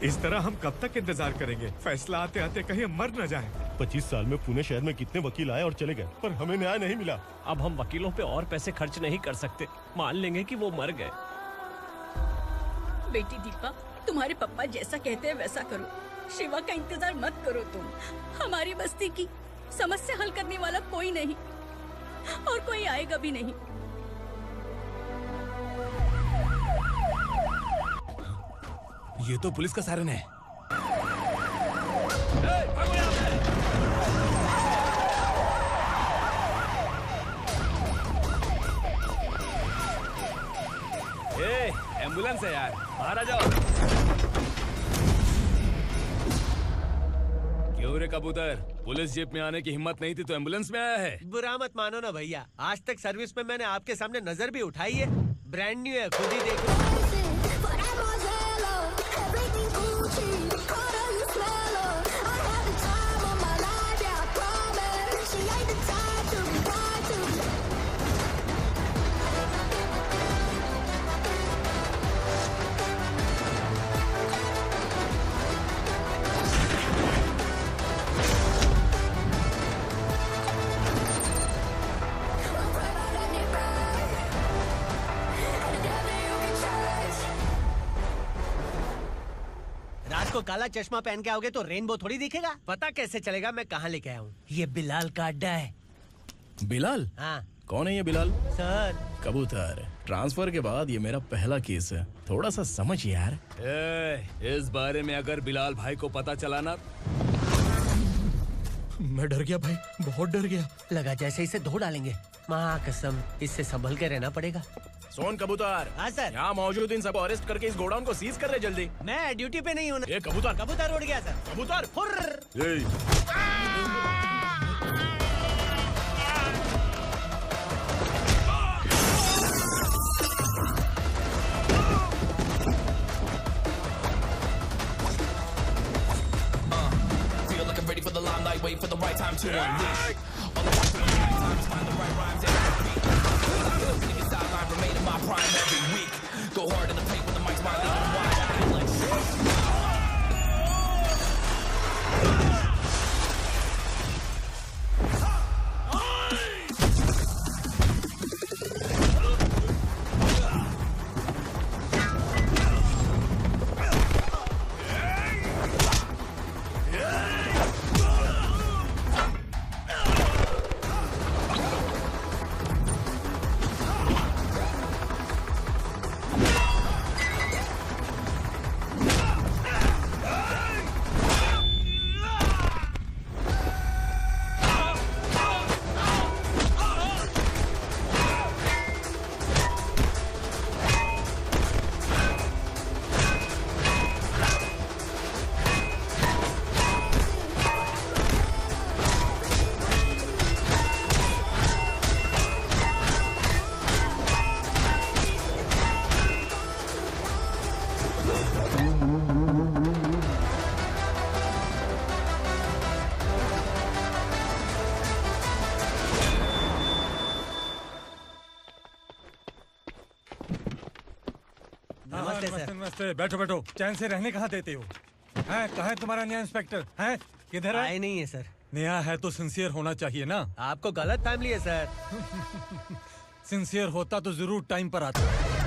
इस तरह हम कब तक इंतजार करेंगे? फैसला आते आते कहीं हम मर न जाएं। 25 साल में पुणे शहर में कितने वकील आए और चले गए, पर हमें न्याय नहीं मिला। अब हम वकीलों पे और पैसे खर्च नहीं कर सकते। मान लेंगे कि वो मर गए। बेटी दीपा, तुम्हारे पापा जैसा कहते हैं वैसा करो। शिवा का इंतजार मत करो तुम। हमारी बस्ती की समस्या हल करने वाला कोई नहीं और कोई आएगा भी नहीं। ये तो पुलिस का सायरन है। एम्बुलेंस है यार, बाहर आ जाओ। क्यों रे कबूतर, पुलिस जीप में आने की हिम्मत नहीं थी तो एम्बुलेंस में आया है? बुरा मत मानो ना भैया, आज तक सर्विस में मैंने आपके सामने नजर भी उठाई है। ब्रांड न्यू है, खुद ही देखो। को काला चश्मा पहन के आओगे तो रेनबो थोड़ी दिखेगा। पता कैसे चलेगा मैं कहाँ लेके आया हूँ? ये बिलाल का अड्डा है। बिलाल? हाँ। कौन है ये बिलाल? सर कबूतर, ट्रांसफर के बाद ये मेरा पहला केस है, थोड़ा सा समझ यार। इस बारे में अगर बिलाल भाई को पता चला ना। मैं डर गया भाई, बहुत डर गया। लगा जैसे इसे धो डालेंगे। माँ कसम, इससे संभल के रहना पड़ेगा। सोन कबूतर। हाँ सर। यहाँ मौजूद इन सबको अरेस्ट करके इस गोडाउन को सीज कर रहे जल्दी। मैं ड्यूटी पे नहीं हूँ। ये कबूतर। कबूतर उड़ गया सर। कबूतर। Ready for the limelight, wait for the right time to unleash. All the time to find the right rhymes every beat. Nigga sideline remaining my prime every week. Go hard in the paint with the mic's my leading wide. I feel like बैठो बैठो, चैन से रहने कहाँ देते हो? हैं, कहाँ है तुम्हारा नया इंस्पेक्टर? हैं, किधर है? आए नहीं है सर। नया है तो सिंसियर होना चाहिए ना। आपको गलत फैमिली है सर। सिंसियर होता तो जरूर टाइम पर आता।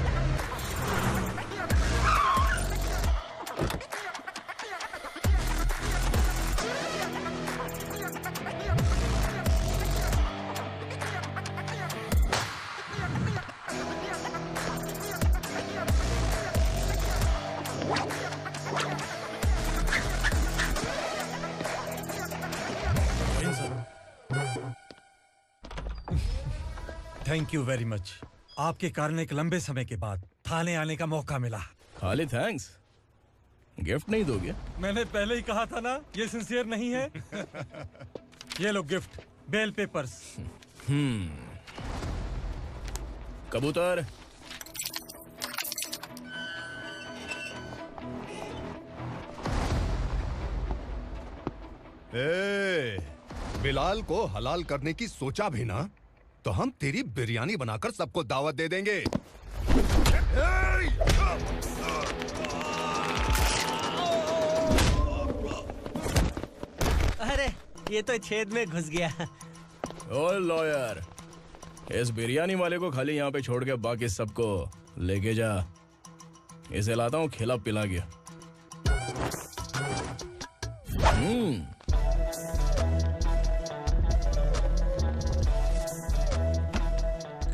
Thank you very much. आपके कारण एक लंबे समय के बाद थाने आने का मौका मिला। खाली थैंक्स, गिफ्ट नहीं दोगे? मैंने पहले ही कहा था ना, ये सिंसियर नहीं है। ये लो गिफ्ट, बेल पेपर्स। कबूतर। बिलाल को हलाल करने की सोचा भी ना, तो हम तेरी बिरयानी बनाकर सबको दावत दे देंगे। अरे ये तो छेद में घुस गया। ओ लॉयर, इस बिरयानी वाले को खाली यहाँ पे छोड़ के बाकी सबको लेके जा। इसे लाता हूँ खिला पिला गया।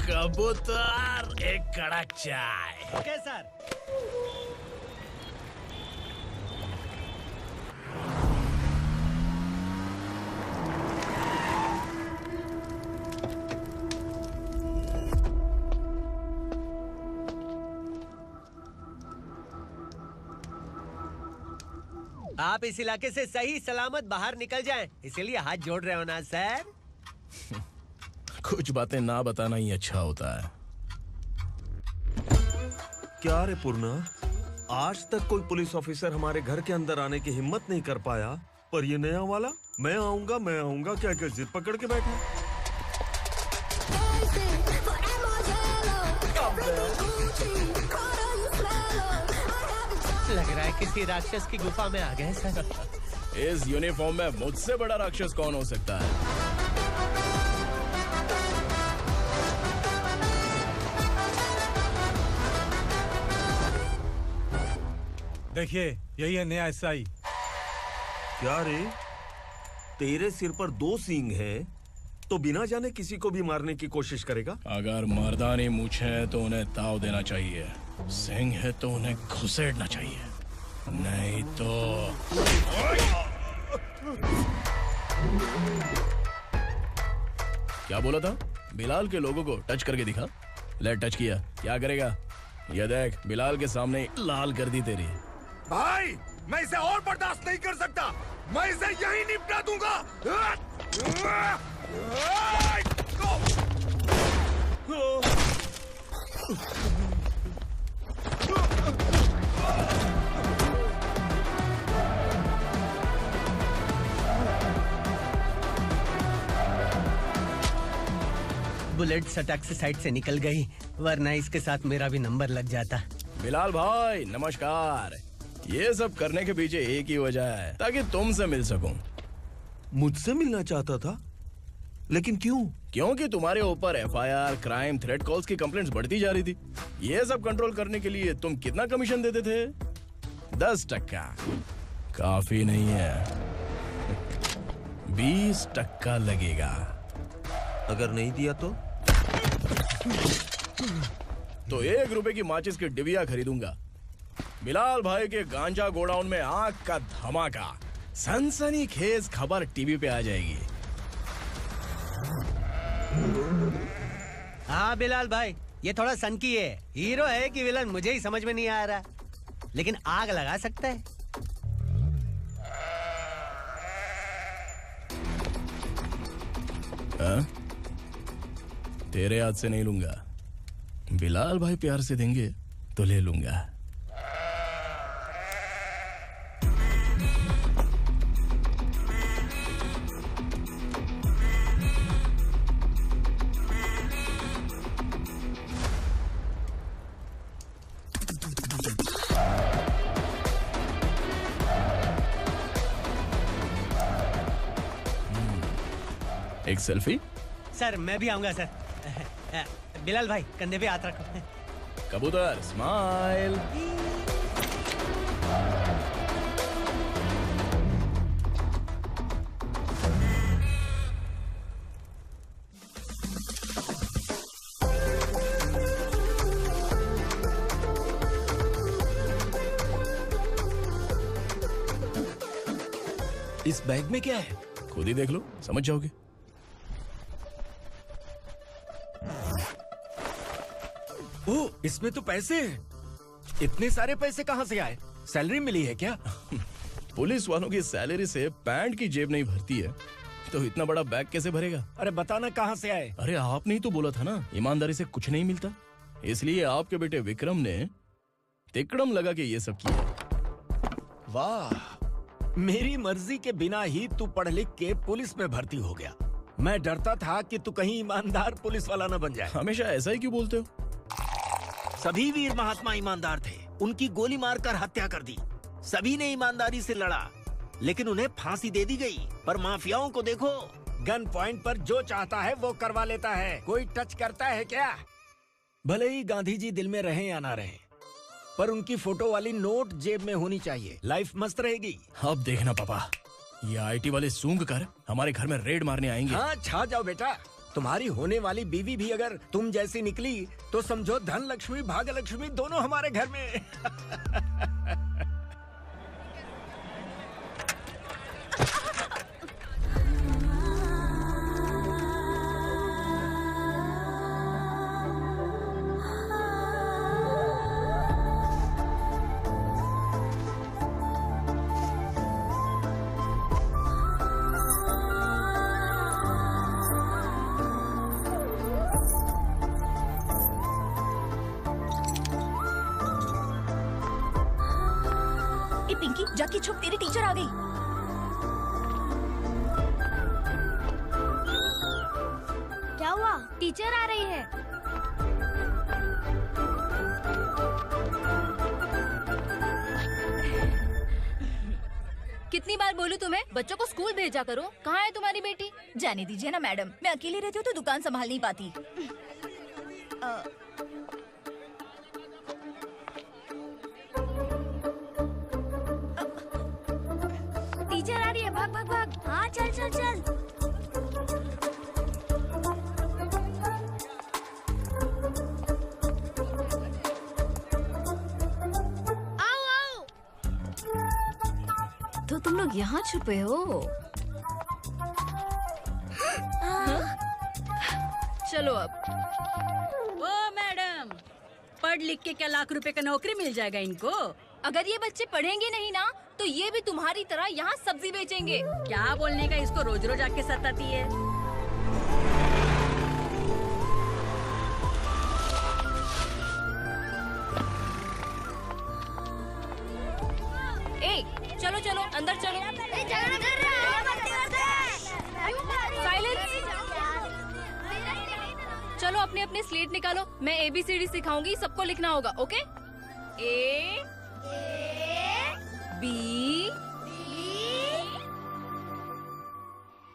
कबूतर, एक कड़क चाय। Okay sir. आप इस इलाके से सही सलामत बाहर निकल जाएं, इसीलिए हाथ जोड़ रहे हो ना सर? कुछ बातें ना बताना ही अच्छा होता है। क्या रे पूर्णा, आज तक कोई पुलिस ऑफिसर हमारे घर के अंदर आने की हिम्मत नहीं कर पाया, पर ये नया वाला मैं आऊंगा क्या क्या जिद पकड़ के बैठा। लग रहा है किसी राक्षस की गुफा में आ गए सर। इस यूनिफॉर्म में मुझसे बड़ा राक्षस कौन हो सकता है? देखिए, यही है नया एसआई। क्या रे, तेरे सिर पर 2 सींग है तो बिना जाने किसी को भी मारने की कोशिश करेगा? अगर मर्दानी मूंछें हैं तो उन्हें ताव देना चाहिए, सिंह है तो उन्हें घुसेड़ना चाहिए, नहीं तो। क्या बोला था? बिलाल के लोगों को टच करके दिखा। ले टच किया, क्या करेगा? ये देख, बिलाल के सामने लाल कर दी तेरी। भाई, मैं इसे और बर्दाश्त नहीं कर सकता। मैं इसे यहीं निपटा दूंगा। बुलेट सटक से साइड से निकल गई, वरना इसके साथ मेरा भी नंबर लग जाता। बिलाल भाई नमस्कार। ये सब करने के पीछे एक ही वजह है, ताकि तुमसे मिल सकूं। मुझसे मिलना चाहता था, लेकिन क्यों? क्योंकि तुम्हारे ऊपर एफआईआर, क्राइम, थ्रेट कॉल्स की कंप्लेंट्स बढ़ती जा रही थी। ये सब कंट्रोल करने के लिए तुम कितना कमीशन देते थे? 10%। काफी नहीं है, 20% लगेगा। अगर नहीं दिया तो 1 रुपए की माचिस की डिबिया खरीदूंगा। बिलाल भाई के गांजा गोडाउन में आग का धमाका, सनसनीखेज खबर टीवी पे आ जाएगी। हाँ बिलाल भाई, ये थोड़ा सनकी है। हीरो है कि विलन मुझे ही समझ में नहीं आ रहा, लेकिन आग लगा सकता है। हाँ? तेरे हाथ से नहीं लूंगा, बिलाल भाई प्यार से देंगे तो ले लूंगा। एक सेल्फी? सर मैं भी आऊंगा सर। बिलाल भाई कंधे पे हाथ रखो। कबूतर स्माइल। इस बैग में क्या है? खुद ही देख लो, समझ जाओगे। ओह, इसमें तो पैसे हैं। इतने सारे पैसे कहाँ से आए? सैलरी मिली है क्या? पुलिस वालों की सैलरी से पैंट की जेब नहीं भरती है, तो इतना बड़ा बैग कैसे भरेगा? अरे बताना कहाँ से आए? अरे आपने ही तो बोला था ना, ईमानदारी से कुछ नहीं मिलता। इसलिए आपके बेटे विक्रम ने तिकड़म लगा के ये सब किया। वाह, मेरी मर्जी के बिना ही तू पढ़ लिख के पुलिस में भर्ती हो गया। मैं डरता था कि तू कहीं ईमानदार पुलिस वाला न बन जाए। हमेशा ऐसा ही क्यों बोलते हो? सभी वीर महात्मा ईमानदार थे, उनकी गोली मारकर हत्या कर दी। सभी ने ईमानदारी से लड़ा, लेकिन उन्हें फांसी दे दी गई। पर माफियाओं को देखो, गन पॉइंट पर जो चाहता है वो करवा लेता है। कोई टच करता है क्या? भले ही गांधी जी दिल में रहें या ना रहें, पर उनकी फोटो वाली नोट जेब में होनी चाहिए। लाइफ मस्त रहेगी। अब देखना पापा, ये आईटी वाले सूंघ कर हमारे घर में रेड मारने आएंगे। हाँ, छा जाओ बेटा। तुम्हारी होने वाली बीवी भी अगर तुम जैसी निकली तो समझो धन लक्ष्मी भाग्य लक्ष्मी दोनों हमारे घर में। पिंकी, जाके छुप, तेरी टीचर आ गई। क्या हुआ? टीचर आ रही है। कितनी बार बोलूं तुम्हें, बच्चों को स्कूल भेजा करो। कहाँ है तुम्हारी बेटी? जाने दीजिए ना मैडम, मैं अकेली रहती हूँ तो दुकान संभाल नहीं पाती। टीचर आ रही है, भाग भाग भाग। हाँ, चल चल चल। आओ आओ। तो तुम लोग यहाँ छुपे हो? चलो अब। ओ मैडम, पढ़ लिख के क्या लाख रुपए का नौकरी मिल जाएगा इनको? अगर ये बच्चे पढ़ेंगे नहीं ना तो ये भी तुम्हारी तरह यहाँ सब्जी बेचेंगे। क्या बोलने का, इसको रोज रोज आके सताती है। ए, चलो चलो अंदर चलो। साइलेंस। चलो अपने अपने स्लेट निकालो, मैं ABCD सिखाऊंगी, सबको लिखना होगा। ओके? A B।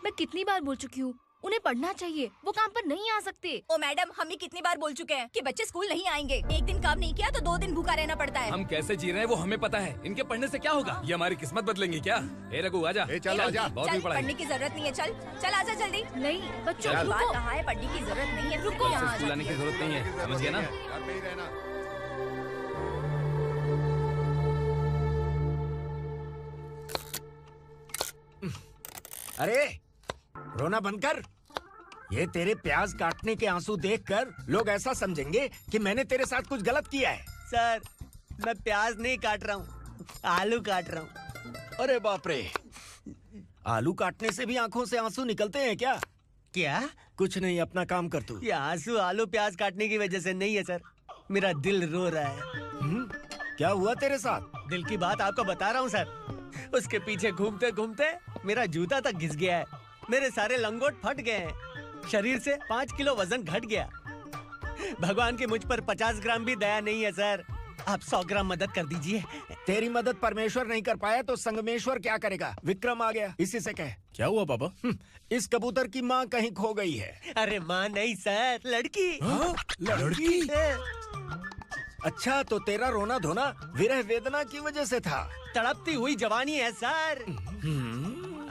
मैं कितनी बार बोल चुकी हूँ, उन्हें पढ़ना चाहिए, वो काम पर नहीं आ सकते। ओ मैडम, हम भी कितनी बार बोल चुके हैं कि बच्चे स्कूल नहीं आएंगे। एक दिन काम नहीं किया तो 2 दिन भूखा रहना पड़ता है। हम कैसे जी रहे हैं वो हमें पता है, इनके पढ़ने से क्या होगा? ये हमारी किस्मत बदलेंगे क्या? ए रघु आजा। चल आजा। बहुत भी पढ़ाई। पढ़ने की जरूरत नहीं है, चल चल आजा जल्दी। नहीं बच्चों, बात कहा है, पढ़ने की जरूरत नहीं है, रुको। स्कूल आने की जरूरत नहीं है, समझ गया ना? घर में ही रहना। अरे रोना बंद कर। ये तेरे प्याज काटने के आंसू देखकर लोग ऐसा समझेंगे कि मैंने तेरे साथ कुछ गलत किया है। सर, मैं प्याज नहीं काट रहा हूँ, आलू काट रहा हूँ। अरे बाप रे, आलू काटने से भी आंखों से आंसू निकलते हैं क्या? क्या? कुछ नहीं, अपना काम कर तू। ये आंसू आलू प्याज काटने की वजह से नहीं है सर, मेरा दिल रो रहा है। क्या हुआ तेरे साथ? दिल की बात आपको बता रहा हूँ सर। उसके पीछे घूमते घूमते मेरा जूता तक घिस गया है, मेरे सारे लंगोट फट गए हैं, शरीर से 5 किलो वजन घट गया। भगवान की मुझ पर 50 ग्राम भी दया नहीं है सर, आप 100 ग्राम मदद कर दीजिए। तेरी मदद परमेश्वर नहीं कर पाया तो संगमेश्वर क्या करेगा? विक्रम आ गया, इसी से कह। क्या हुआ पापा? इस कबूतर की माँ कहीं खो गई है। अरे माँ नहीं सर, लड़की। लड़की? अच्छा, तो तेरा रोना धोना विरह वेदना की वजह से था। तड़पती हुई जवानी है सर।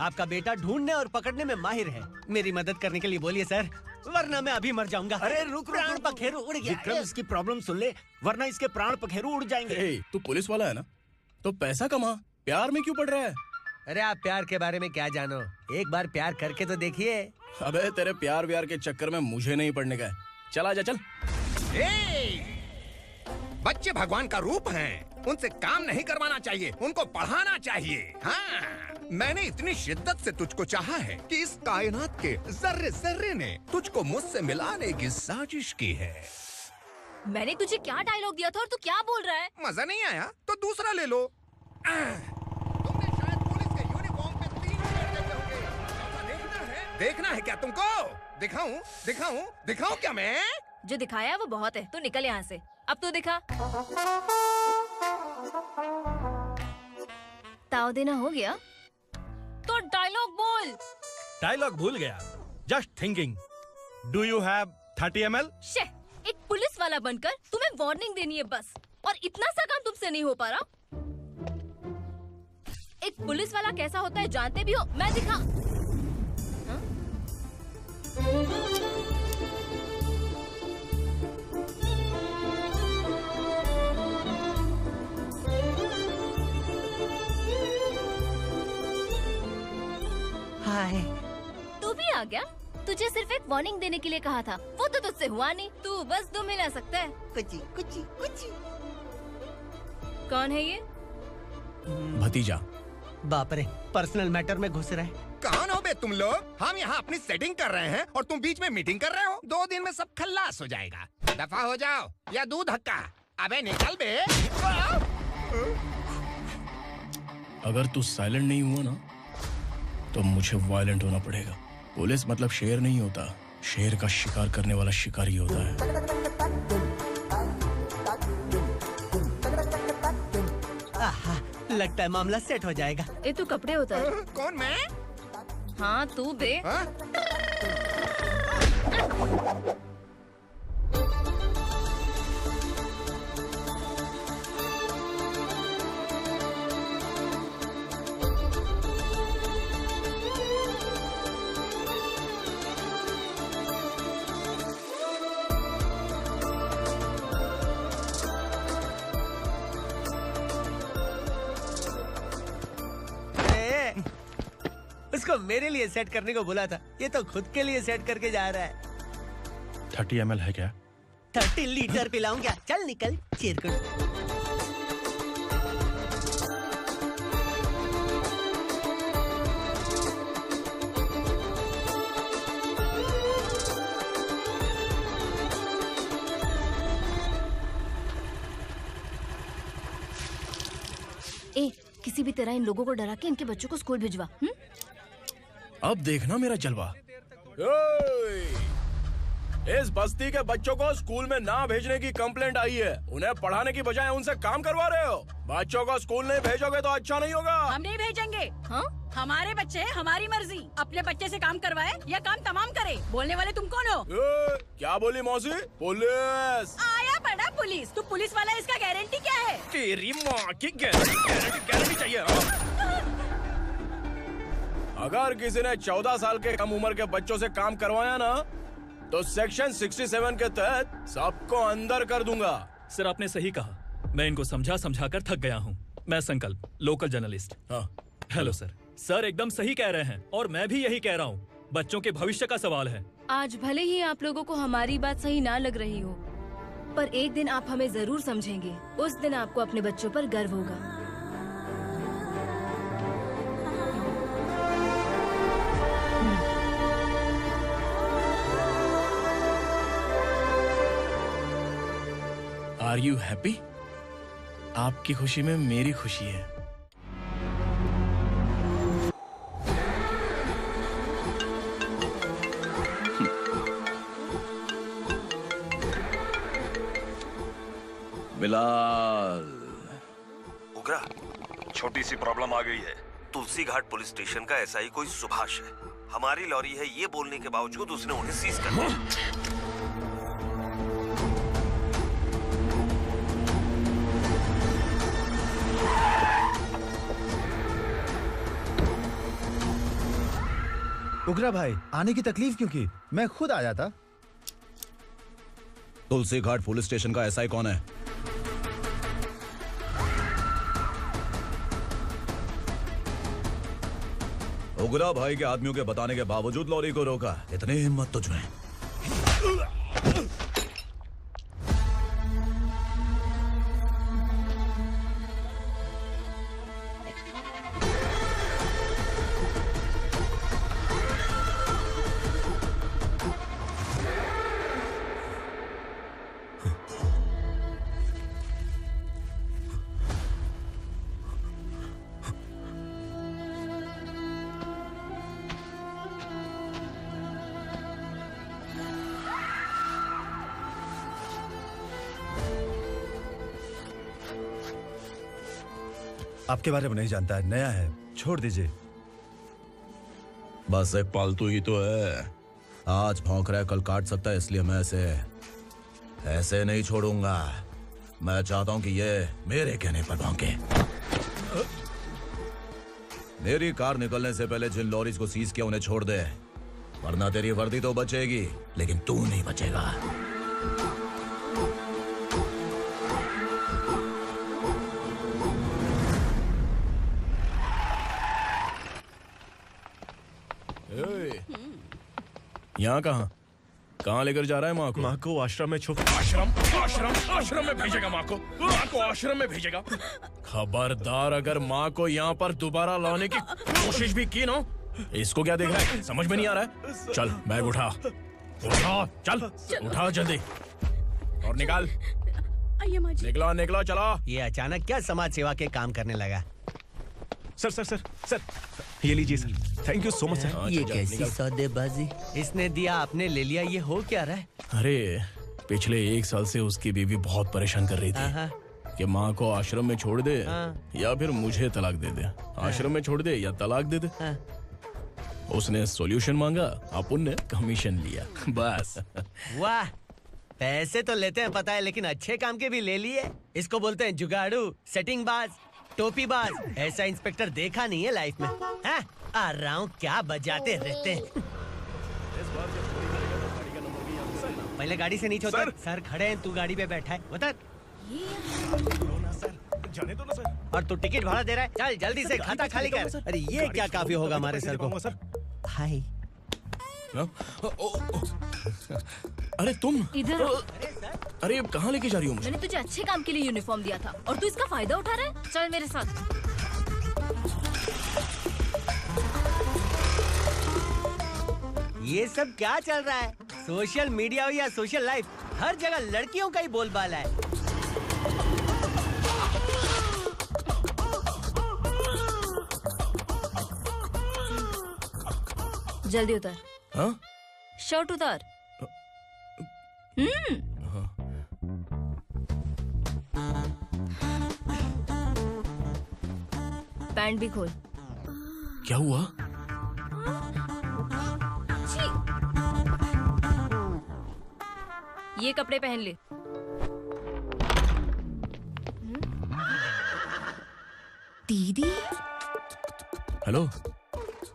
आपका बेटा ढूंढने और पकड़ने में माहिर है, मेरी मदद करने के लिए बोलिए सर, वरना मैं अभी मर जाऊंगा। अरे रुक, प्राण पखेरु उड़ गया। विक्रम, इसकी प्रॉब्लम सुन ले, वरना इसके प्राण पखेरु उड़ जाएंगे। तू पुलिस वाला है ना, तो पैसा कमा, प्यार में क्यों पड़ रहा है? अरे आप प्यार के बारे में क्या जानो, एक बार प्यार करके तो देखिए। अबे तेरे प्यार व्यार के चक्कर में मुझे नहीं पढ़ने का है, चल आजा चल। बच्चे भगवान का रूप हैं, उनसे काम नहीं करवाना चाहिए, उनको पढ़ाना चाहिए। हाँ, मैंने इतनी शिद्दत से तुझको चाहा है कि इस कायनात के जर्रे जर्रे ने तुझको मुझसे मिलाने की साजिश की है। मैंने तुझे क्या डायलॉग दिया था और तू क्या बोल रहा है? मजा नहीं आया तो दूसरा ले लो। तुमने शायद पुलिस के यूनिफॉर्म पे 3 मिनट देखे होंगे। देखना है क्या तुमको? दिखाऊं दिखाऊं दिखाऊं क्या मैं? जो दिखाया वो बहुत है, तू निकल यहाँ से। अब तो दिखा। ताव देना हो गया? डायलॉग बोल। डायलॉग भूल गया। Just thinking. Do you have 30 ml? शे, एक पुलिस वाला बनकर तुम्हें वार्निंग देनी है बस, और इतना सा काम तुमसे नहीं हो पा रहा। एक पुलिस वाला कैसा होता है जानते भी हो? मैं दिखा। हाय। तू भी आ गया? तुझे सिर्फ एक वार्निंग देने के लिए कहा था, वो तो तुझसे हुआ नहीं। तू बस दुम हिला सकता है। कुची कुची कुची। कौन है ये? भतीजा। बाप रे, पर्सनल मैटर में घुस रहे। कौन हो बे तुम लोग? हम यहाँ अपनी सेटिंग कर रहे हैं और तुम बीच में मीटिंग कर रहे हो। 2 दिन में सब खल्लास हो जाएगा। दफा हो जाओ या दूध धक्का। अबे निकल बे। अगर तू साइलेंट नहीं हुआ ना तो मुझे वायलेंट होना पड़ेगा। पुलिस मतलब शेर नहीं होता, शेर का शिकार करने वाला शिकारी होता है। आहा, लगता है मामला सेट हो जाएगा। ये तू कपड़े उतार। कौन मैं? हाँ तू बे। उसको मेरे लिए सेट करने को बोला था, ये तो खुद के लिए सेट करके जा रहा है। 30 ml है क्या? 30 लीटर पिलाऊंगा। चल निकल चिरकुट। ए, किसी भी तरह इन लोगों को डरा के इनके बच्चों को स्कूल भिजवा। अब देखना मेरा जलवा। इस बस्ती के बच्चों को स्कूल में ना भेजने की कंप्लेंट आई है। उन्हें पढ़ाने की बजाय उनसे काम करवा रहे हो। बच्चों को स्कूल नहीं भेजोगे तो अच्छा नहीं होगा। हम नहीं भेजेंगे। हाँ? हमारे बच्चे हमारी मर्जी। अपने बच्चे से काम करवाए या काम तमाम करे। बोलने वाले तुम कौन हो? क्या बोली मौसी? पुलिस आया बड़ा पुलिस। तू पुलिस वाला, इसका गारंटी क्या है? तेरी माँ की गारंटी चाहिए। अगर किसी ने 14 साल के कम उम्र के बच्चों से काम करवाया ना तो सेक्शन 67 के तहत सबको अंदर कर दूंगा। सर आपने सही कहा। मैं इनको समझा कर थक गया हूँ। मैं संकल्प, लोकल जर्नलिस्ट। हाँ। Hello sir. सर एकदम सही कह रहे हैं और मैं भी यही कह रहा हूँ। बच्चों के भविष्य का सवाल है। आज भले ही आप लोगों को हमारी बात सही ना लग रही हो, पर एक दिन आप हमें जरूर समझेंगे। उस दिन आपको अपने बच्चों पर गर्व होगा। Are you happy? आपकी खुशी में मेरी खुशी है। बिलाल। उगरा, छोटी सी प्रॉब्लम आ गई है। तुलसी घाट पुलिस स्टेशन का एसआई कोई सुभाष है। हमारी लॉरी है ये बोलने के बावजूद उसने उन्हें सीज कर दिया। उगरा भाई, आने की तकलीफ क्यों की? मैं खुद आ जाता। तुलसी घाट पुलिस स्टेशन का एसआई कौन है? उगरा भाई के आदमियों के बताने के बावजूद लॉरी को रोका। इतनी हिम्मत तुझमें? आपके बारे में नहीं जानता है, नया है, छोड़ दीजिए। बस एक पालतू ही तो है। आज भौंक रहा है, कल काट सकता है, इसलिए मैं ऐसे नहीं छोड़ूंगा। मैं चाहता हूं कि ये मेरे कहने पर भौंके। मेरी कार निकलने से पहले जिन लॉरीज को सीज किया उन्हें छोड़ दे, वरना तेरी वर्दी तो बचेगी लेकिन तू नहीं बचेगा। यहाँ कहाँ लेकर जा रहा है माँ को? माँ को आश्रम में आश्रम में भेजेगा माँ को आश्रम में भेजेगा। खबरदार, अगर माँ को यहाँ पर दोबारा लाने की कोशिश भी की ना, इसको क्या देख रहा है, समझ में नहीं आ रहा है? चल बैग उठा, चल उठा जल्दी और निकाल। निकला चला। ये अचानक क्या समाज सेवा के काम करने लगा? सर ये लीजिए sir, thank you so much sir. ये कैसी सौदेबाजी? इसने दिया, आपने ले लिया, ये हो क्या रहा है? अरे पिछले 1 साल से उसकी बीवी बहुत परेशान कर रही थी कि माँ को आश्रम में छोड़ दे या फिर मुझे तलाक दे दे। आश्रम में छोड़ दे या तलाक दे दे। उसने सॉल्यूशन मांगा, अपन ने कमीशन लिया, बस। वाह, पैसे तो लेते हैं पता है, लेकिन अच्छे काम के भी ले लिए। इसको बोलते हैं जुगाड़ू, सेटिंग बाज, टोपी बाज। ऐसा इंस्पेक्टर देखा नहीं है लाइफ में। हाँ? आ रहा हूँ, क्या बजाते रहते हैं। पहले गाड़ी से नीचे उतर। सर खड़े हैं, तू गाड़ी पे बैठा है, उतर। जाने दो ना सर। और तू टिकट भाड़ा दे रहा है, चल जल्दी से खाता खाली कर। अरे ये क्या काफी होगा हमारे सर को। हाय। अरे तुम इधर। अरे अब कहाँ लेके जा रही हो मुझे? मैंने तुझे अच्छे काम के लिए यूनिफॉर्म दिया था और तू इसका फायदा उठा रहा है। चल मेरे साथ। ये सब क्या चल रहा है? सोशल मीडिया हो या सोशल लाइफ, हर जगह लड़कियों का ही बोलबाला है। जल्दी उतर। हाँ? शर्ट उतार। पैंट भी खोल। क्या हुआ? ये कपड़े पहन ले। दीदी। हेलो,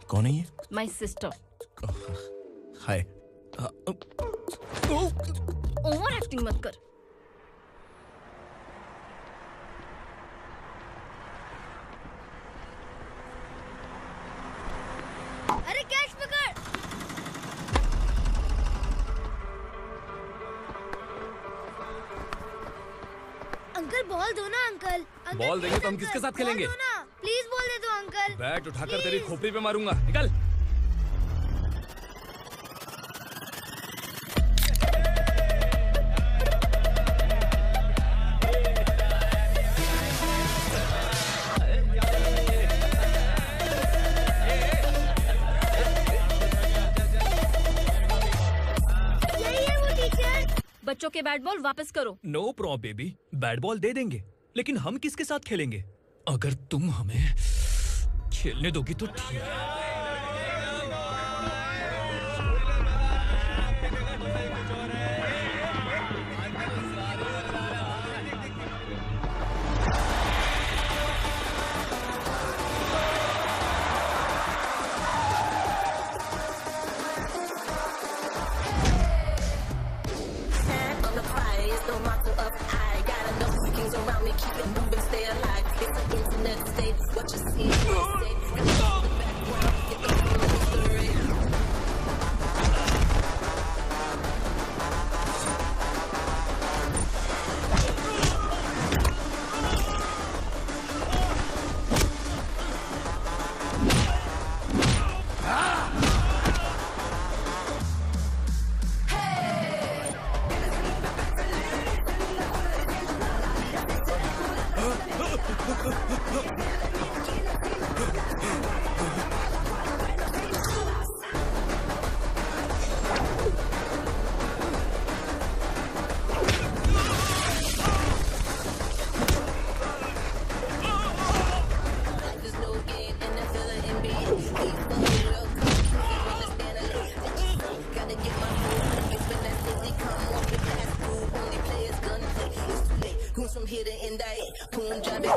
कौन है ये? My sister. Hi. Over acting मत कर। अरे कैच पकड़। अंकल बॉल दो ना अंकल। बॉल देंगे तो हम किसके साथ खेलेंगे? प्लीज बॉल दे दो अंकल। बैट उठाकर तेरी खोपड़ी पे मारूंगा, निकल। बच्चों के बैट बॉल वापस करो। No problem baby, bat ball दे देंगे, लेकिन हम किसके साथ खेलेंगे? अगर तुम हमें खेलने दोगी तो ठीक है। here to indict. Boom, drop it.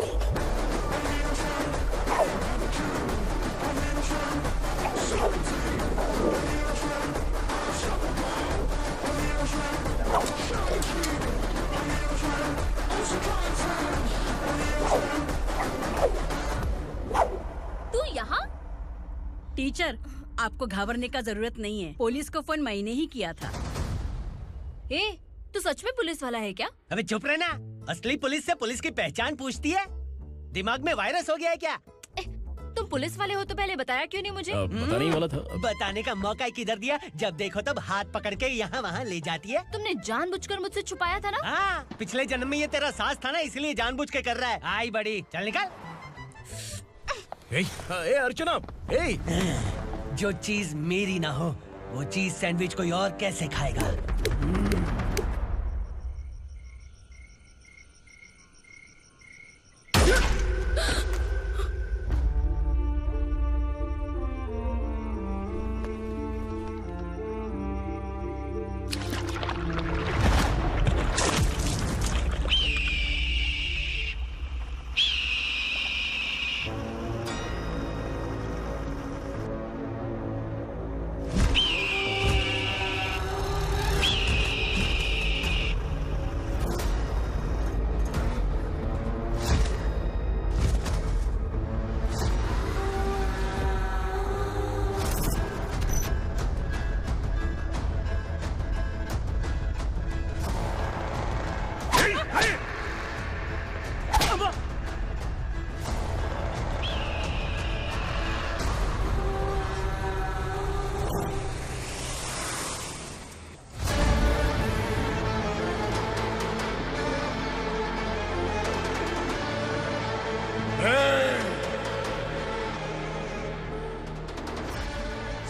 तू यहाँ? टीचर, आपको घबराने का जरूरत नहीं है। पुलिस को फोन मैंने ही किया था। ए, तू सच में पुलिस वाला है क्या? अबे चुप रहना। असली पुलिस से पुलिस की पहचान पूछती है? दिमाग में वायरस हो गया है क्या? तुम पुलिस वाले हो तो पहले बताया क्यों नहीं मुझे? बताने ही वाला था। बताने का मौका किधर दिया? जब देखो तब हाथ पकड़ के यहाँ वहाँ ले जाती है। तुमने जानबूझकर मुझसे छुपाया था ना? हाँ, पिछले जन्म में ये तेरा सास था ना, इसलिए जानबूझ के कर रहा है। आई बड़ी, चल निकल। ए अर्चना, ए! जो चीज मेरी ना हो, वो चीज सैंडविच कोई और कैसे खाएगा?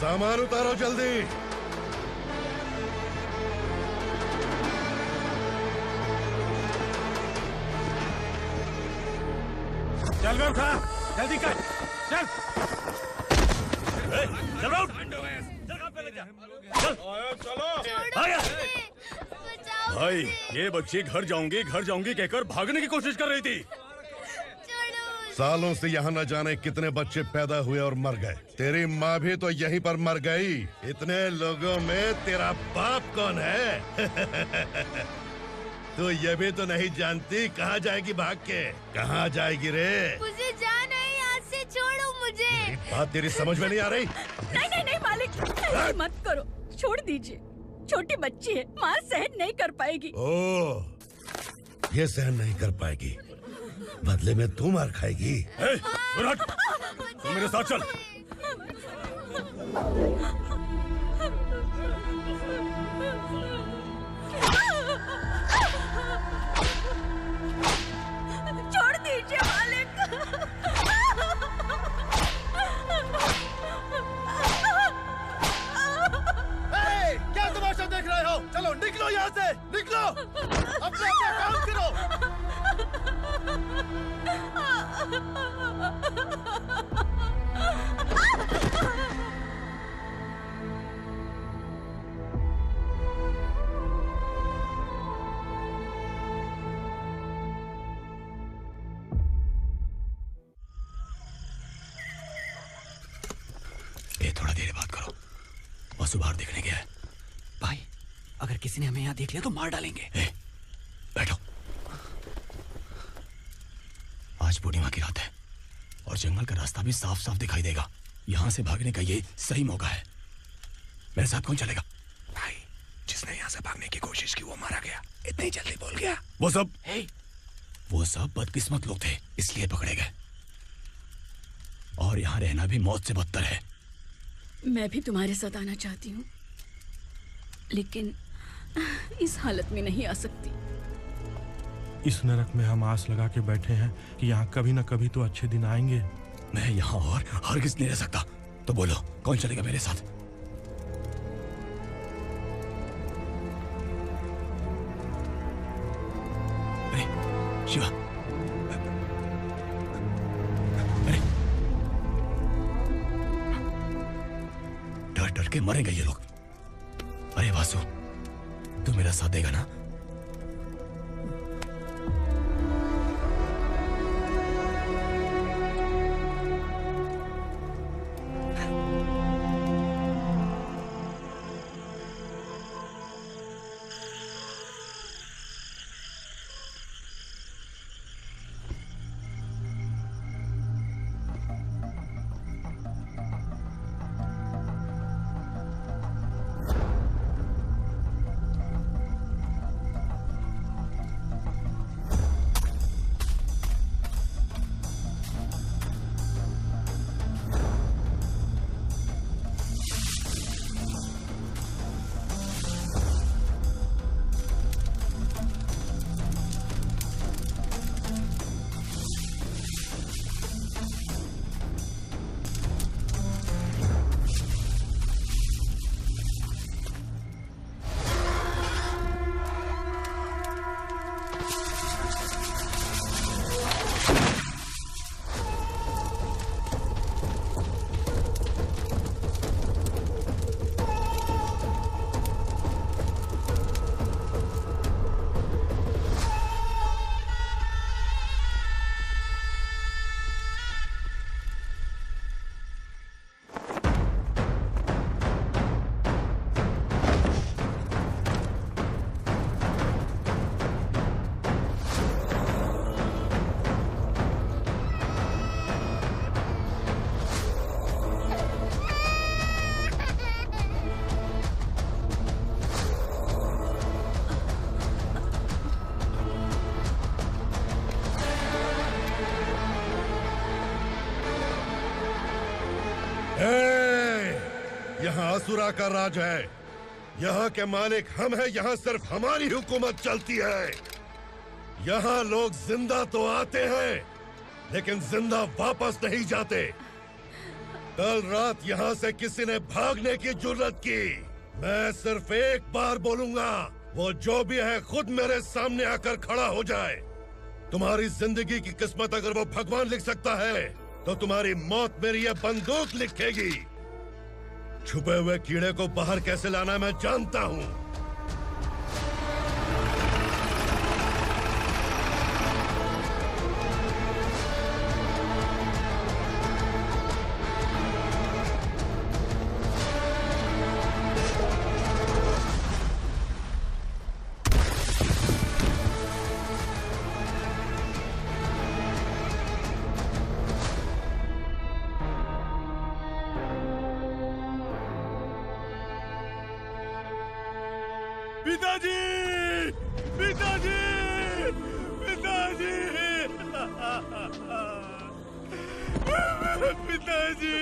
सामान उतारो जल्दी। चल बे उठा, जल्दी कर, चल। चल उठ। भाई, ये बच्ची घर जाऊंगी कहकर भागने की कोशिश कर रही थी। सालों से यहाँ न जाने कितने बच्चे पैदा हुए और मर गए। तेरी माँ भी तो यहीं पर मर गई। इतने लोगों में तेरा बाप कौन है? तू ये भी तो नहीं जानती कहाँ जाएगी भाग के? कहाँ जाएगी रे? मुझे जाना है, यहाँ से छोड़ो मुझे। बात तेरी समझ में नहीं आ रही? नहीं मालिक, ऐसे मत करो, छोड़ दीजिए। छोटी बच्ची है, माँ सहन नहीं कर पाएगी। ओह, ये सहन नहीं कर पाएगी, बदले में तू मार खाएगी। तू मेरे साथ चल। छोड़ दीजिए मालिक। क्या तमाशा देख रहे हो? चलो निकलो यहाँ से, निकलो। अपना काम करो। ए, थोड़ा देर बात करो। वसु बाहर देखने गया है। भाई, अगर किसी ने हमें यहाँ देख लिया तो मार डालेंगे। बैठो। आज पूर्णिमा की रात है और जंगल का रास्ता भी साफ साफ दिखाई देगा। यहाँ से भागने का ये सही मौका है। मेरे साथ कौन चलेगा? भाई, जिसने यहाँ से भागने की कोशिश की वो मारा गया। इतनी जल्दी बोल गया। वो सब बदकिस्मत लोग थे, इसलिए पकड़े गए। और यहाँ रहना भी मौत से बदतर है। मैं भी तुम्हारे साथ आना चाहती हूँ, लेकिन इस हालत में नहीं आ सकती। इस नरक में हम आस लगा के बैठे हैं कि यहाँ कभी न कभी तो अच्छे दिन आएंगे। मैं यहाँ और हरगिज़ नहीं रह सकता। तो बोलो, कौन चलेगा मेरे साथ? अरे शिवा, अरे डर डर के मरेंगे ये लोग। अरे वासु, तू मेरा साथ देगा ना? यहाँ असुरा का राज है। यहाँ के मालिक हम हैं, यहाँ सिर्फ हमारी हुकूमत चलती है। यहाँ लोग जिंदा तो आते हैं लेकिन जिंदा वापस नहीं जाते। कल रात यहाँ से किसी ने भागने की जुर्रत की, मैं सिर्फ एक बार बोलूंगा, वो जो भी है खुद मेरे सामने आकर खड़ा हो जाए। तुम्हारी जिंदगी की किस्मत अगर वो भगवान लिख सकता है तो तुम्हारी मौत मेरी ये बंदूक लिखेगी। छुपे हुए कीड़े को बाहर कैसे लाना मैं जानता हूँ। पिताजी, पिताजी, पिताजी, पिताजी,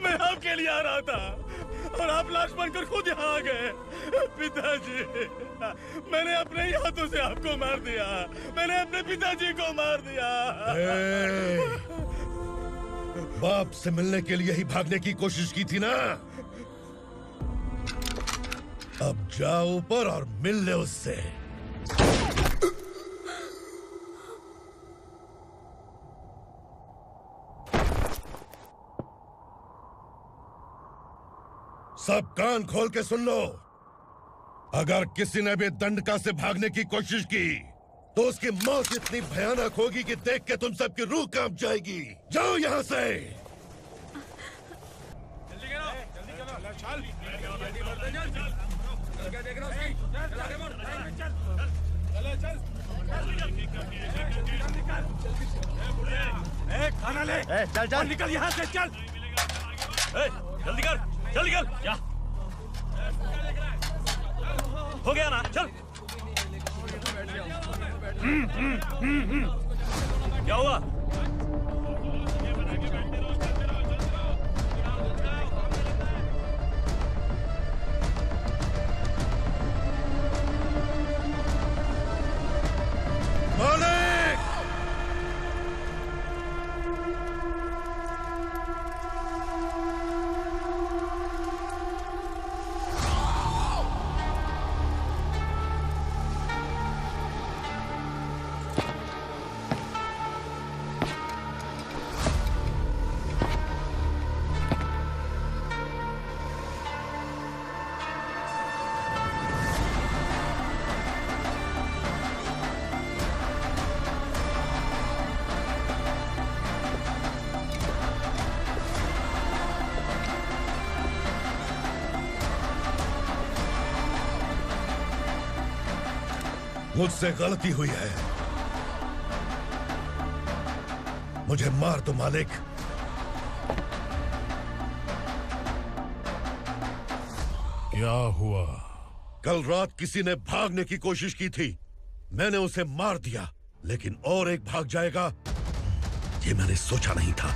मैं आपके लिए आ रहा था और आप लाश बनकर खुद यहाँ आ गए। पिताजी, मैंने अपने ही हाथों से आपको मार दिया। मैंने अपने पिताजी को मार दिया। बाप से मिलने के लिए ही भागने की कोशिश की थी ना? अब जाओ ऊपर और मिल ले उससे। सब कान खोल के सुन लो। अगर किसी ने भी दंडका से भागने की कोशिश की तो उसकी मौत इतनी भयानक होगी कि देख के तुम सबकी रूह कांप जाएगी। जाओ यहाँ से। खाना ले। चल चल निकल यहाँ से, चल। जल्दी कर, जल्दी कर। क्या हो गया ना? चल। क्या हुआ? मुझसे गलती हुई है, मुझे मार दो मालिक। क्या हुआ? कल रात किसी ने भागने की कोशिश की थी, मैंने उसे मार दिया, लेकिन और एक भाग जाएगा ये मैंने सोचा नहीं था।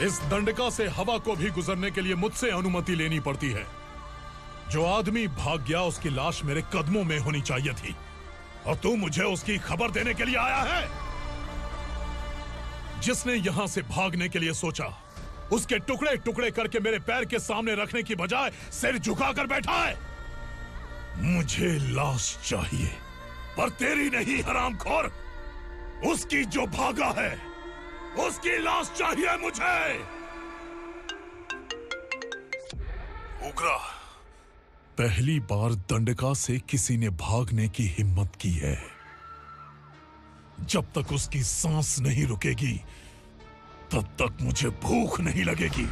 इस दंडका से हवा को भी गुजरने के लिए मुझसे अनुमति लेनी पड़ती है। जो आदमी भाग गया उसकी लाश मेरे कदमों में होनी चाहिए थी, और तू मुझे उसकी खबर देने के लिए आया है। जिसने यहां से भागने के लिए सोचा उसके टुकड़े टुकड़े करके मेरे पैर के सामने रखने की बजाय सिर झुकाकर बैठा है। मुझे लाश चाहिए, पर तेरी नहीं हरामखोर, उसकी जो भागा है उसकी लाश चाहिए मुझे। उग्रा, पहली बार दंडका से किसी ने भागने की हिम्मत की है। जब तक उसकी सांस नहीं रुकेगी तब तक मुझे भूख नहीं लगेगी।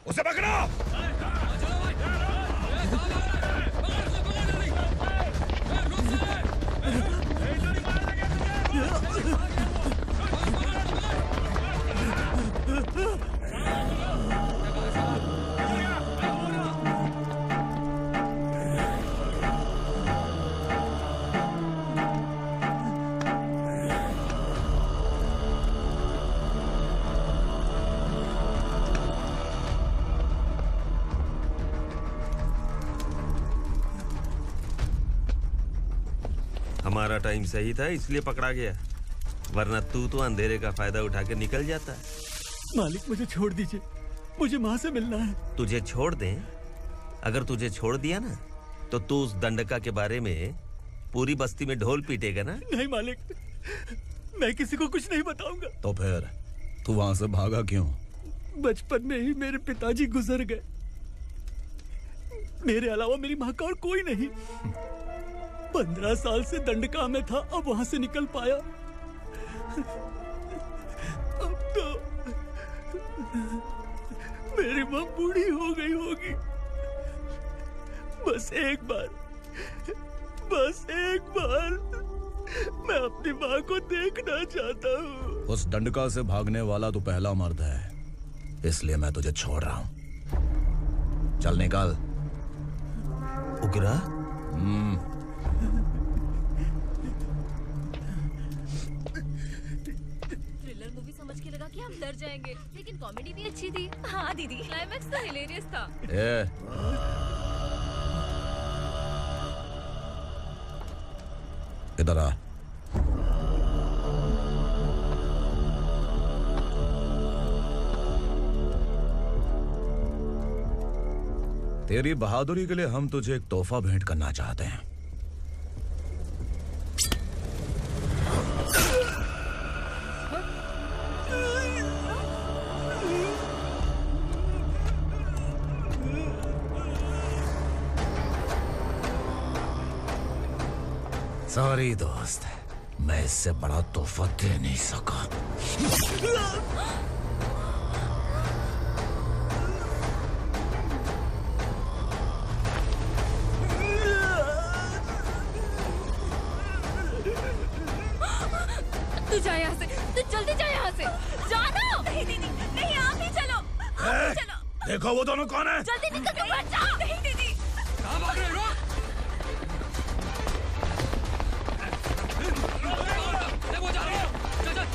उसे पकड़ो। हमारा टाइम सही था इसलिए पकड़ा गया, वरना तू तो अंधेरे का फायदा उठा के निकल जाता। मालिक मुझे छोड़ दीजिए, मुझे माँ से मिलना है। तुझे छोड़ दें? अगर तुझे छोड़ दिया ना तो तू उस दंडका के बारे में पूरी बस्ती में ढोल पीटेगा ना। नहीं मालिक, मैं किसी को कुछ नहीं बताऊंगा। तो फिर तू वहां से भागा क्यों? बचपन में ही मेरे पिताजी गुजर गए, मेरे अलावा मेरी माँ का और कोई नहीं। 15 साल से दंडका में था, अब वहां से निकल पाया। अब तो मेरी माँ बूढ़ी हो गई होगी। बस एक बार मैं अपनी माँ को देखना चाहता हूँ। उस दंडका से भागने वाला तू पहला मर्द है, इसलिए मैं तुझे छोड़ रहा हूँ। चल निकल। उग्रा? थ्रिलर मूवी समझ के लगा कि हम डर जाएंगे, लेकिन कॉमेडी भी अच्छी थी। हाँ दीदी, क्लाइमैक्स तो हिलेरियस था। इधर आ। तेरी बहादुरी के लिए हम तुझे एक तोहफा भेंट करना चाहते हैं। सॉरी दोस्त, मैं इससे बड़ा तोहफा दे नहीं सका। तू जा यहाँ से, तू जल्दी जा यहाँ से। जानो। नहीं दीदी, नहीं आप ही चलो, आप ही चलो। देखो वो दोनों कौन है? जल्दी निकल के मत जाओ। नहीं दीदी। कहाँ भाग रहे हो? देखो जा रहे हो। चल चल।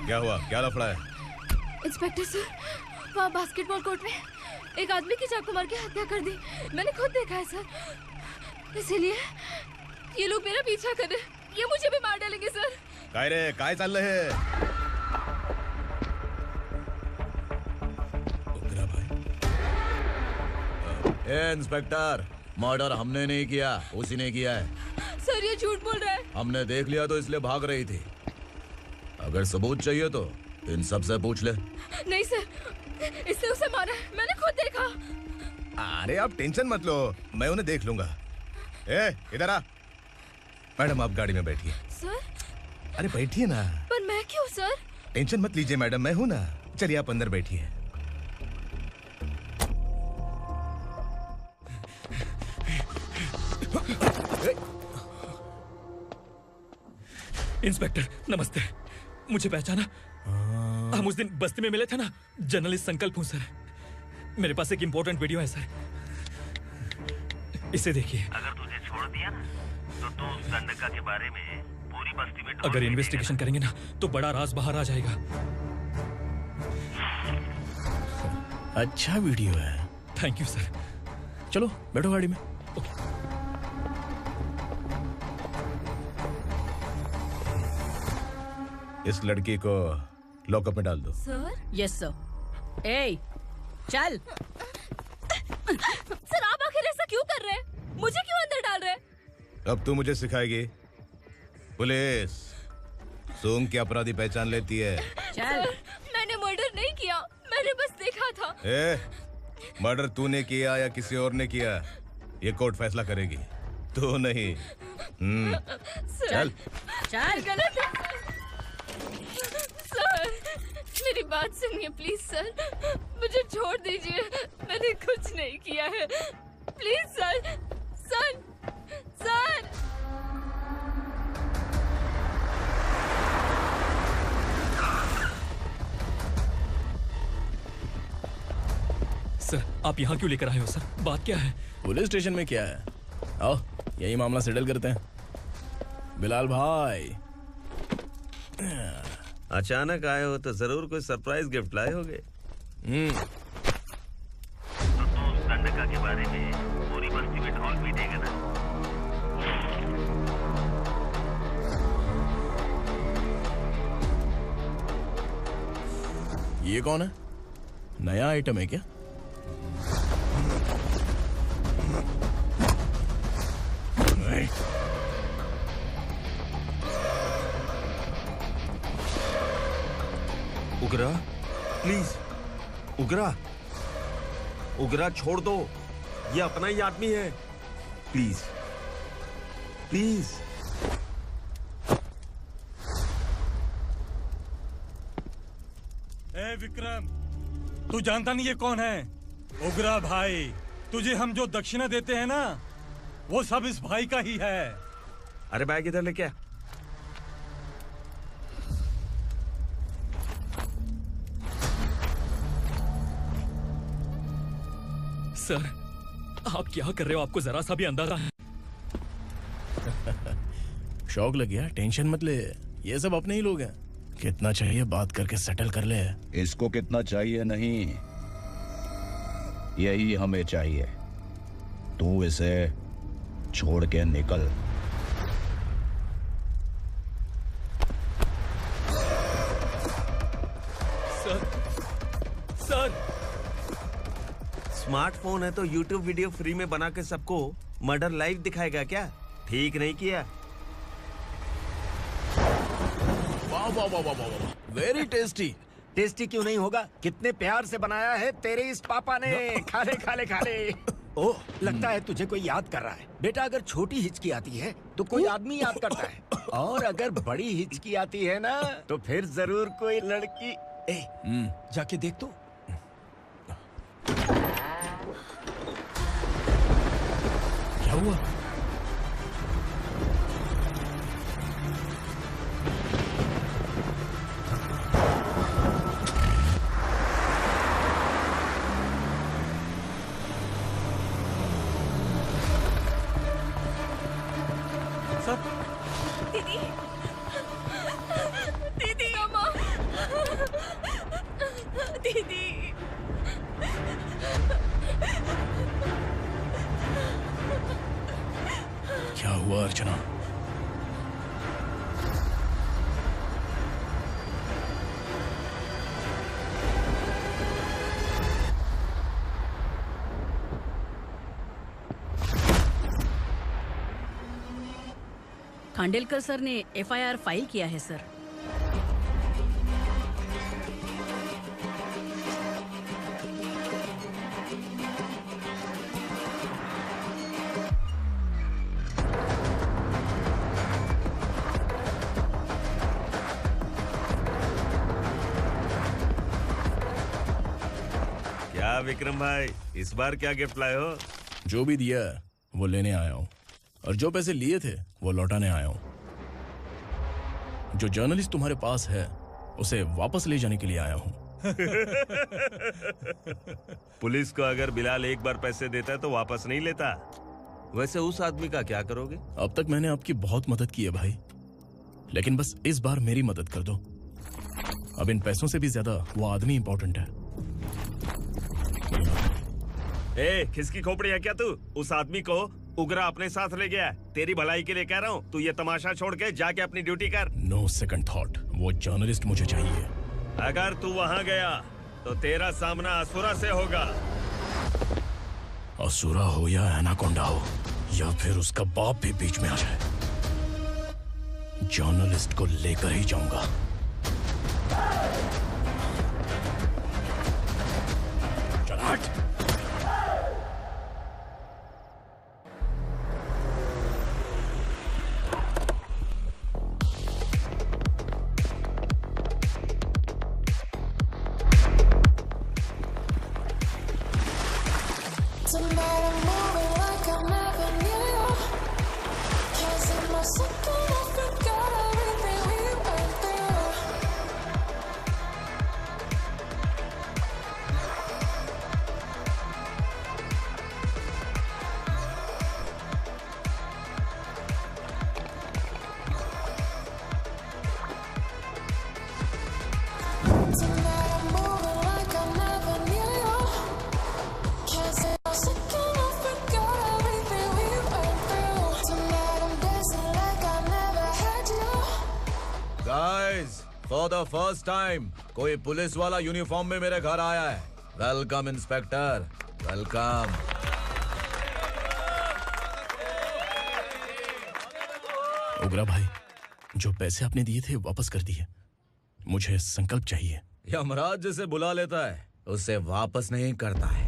क्या हुआ? क्या लफड़ा है? इंस्पेक्टर सर, वहाँ बास्केटबॉल कोर्ट में एक आदमी की चाकू मार के हत्या कर दी। मैंने खुद देखा है सर, इसीलिए ये लोग मेरा पीछा कर रहे हैं। ये मुझे भी मार डालेंगे सर। काय रे, काय चाल रहे हैं? इंस्पेक्टर, मर्डर हमने नहीं किया, उसी ने किया है। सर ये झूठ बोल रहा है। हमने देख लिया तो इसलिए भाग रही थी। अगर सबूत चाहिए तो इन सब से पूछ ले। नहीं सर, इसने उसे मारा है, मैंने खुद देखा। अरे आप टेंशन मत लो, मैं उन्हें देख लूंगा। इधर आ। मैडम आप गाड़ी में बैठिए। सर? अरे बैठिए ना। पर मैं क्यों सर? टेंशन मत लीजिए मैडम, मैं हूं ना। चलिए आप अंदर बैठिए। इंस्पेक्टर नमस्ते, मुझे पहचाना? हम उस दिन बस्ती में मिले थे ना। जर्नलिस्ट संकल्प हूँ सर। मेरे पास एक इम्पोर्टेंट वीडियो है सर, इसे देखिए। अगर तुझे छोड़ दिया ना तो तू उस दंडका के बारे में पूरी बस्ती में अगर इन्वेस्टिगेशन करेंगे ना तो बड़ा राज बाहर आ जाएगा। अच्छा वीडियो है। Thank you sir. चलो बैठो गाड़ी में। इस लड़की को लॉकअप में डाल दो। सर? Yes sir. ए, चल। सर आप आखिर ऐसा क्यों कर रहे हैं? मुझे क्यों अंदर डाल रहे हैं? अब तू मुझे सिखाएगी? पुलिस सूंघ के अपराधी पहचान लेती है। चल। मैंने मर्डर नहीं किया, मैंने बस देखा था। मर्डर तूने किया या किसी और ने किया, ये कोर्ट फैसला करेगी, तू नहीं। चल चल। गलत है सर, मेरी बात सुनिए प्लीज सर, मुझे छोड़ दीजिए, मैंने कुछ नहीं किया है, please sir. Sir sir sir आप यहाँ क्यों लेकर आए हो सर? बात क्या है? पुलिस स्टेशन में क्या है? आओ यही मामला सेटल करते हैं। बिलाल भाई अचानक आए हो तो जरूर कोई सरप्राइज गिफ्ट लाए होगे। तो उस गंडका के बारे में पूरी बस्ती में ढोल पीटेगा ना। ये कौन है? नया आइटम है क्या? उगरा प्लीज, उगरा उगरा छोड़ दो, ये अपना ही आदमी है, प्लीज प्लीज। ए विक्रम, तू जानता नहीं ये कौन है? उगरा भाई। तुझे हम जो दक्षिणा देते हैं ना, वो सब इस भाई का ही है। अरे बैग इधर लेके आ। सर आप क्या कर रहे हो? आपको जरा सा भी अंदाजा है? शौक लग गया? टेंशन मत ले, ये सब अपने ही लोग हैं। कितना चाहिए बात करके सेटल कर ले। इसको कितना चाहिए नहीं, यही हमें चाहिए। तू इसे छोड़ के निकल। सर स्मार्टफोन है तो YouTube वीडियो फ्री में बना के सबको मर्डर लाइव दिखाएगा क्या? ठीक नहीं किया। वाह वाह वाह वाह वाह, वेरी टेस्टी। टेस्टी क्यों नहीं होगा? कितने प्यार से बनाया है तेरे इस पापा ने। खा ले खा ले खा ले। ओह, लगता है तुझे कोई याद कर रहा है। बेटा अगर छोटी हिचकी आती है तो कोई आदमी याद करता है, और अगर बड़ी हिचकी आती है ना तो फिर जरूर कोई लड़की। जाके देख तो। क्या हुआ? दीदी, दीदी, अम्मा, दीदी। क्या हुआ अर्चना? खांडेलकर सर ने एफआईआर फाइल किया है सर। क्या विक्रम भाई, इस बार क्या गिफ्ट लाए हो? जो भी दिया है वो लेने आया हूँ, और जो पैसे लिए थे वो लौटाने आया हूँ। जो जर्नलिस्ट तुम्हारे पास है उसे वापस ले जाने के लिए आया हूँ। पुलिस को अगर बिलाल एक बार पैसे देता है तो वापस नहीं लेता। वैसे उस आदमी का क्या करोगे? अब तक मैंने आपकी बहुत मदद की है भाई, लेकिन बस इस बार मेरी मदद कर दो। अब इन पैसों से भी ज्यादा वो आदमी इंपॉर्टेंट है। ए, किसकी खोपड़ी है क्या तू? उस आदमी को उगरा अपने साथ ले गया। तेरी भलाई के लिए कह रहा हूँ, तू ये तमाशा छोड़ के जाके अपनी ड्यूटी कर। नो सेकंड थॉट, वो जर्नलिस्ट मुझे चाहिए। अगर तू वहाँ गया तो तेरा सामना असुरा से होगा। असुरा हो या एनाकोंडा हो या फिर उसका बाप भी बीच में आ जाए, जर्नलिस्ट को लेकर ही जाऊंगा। चल हट। फॉर द फर्स्ट टाइम कोई पुलिस वाला यूनिफॉर्म में मेरे घर आया है। Welcome inspector, welcome. उगरा भाई, जो पैसे आपने दिए थे वापस कर दिए। मुझे संकल्प चाहिए। यमराज जिसे बुला लेता है उसे वापस नहीं करता है।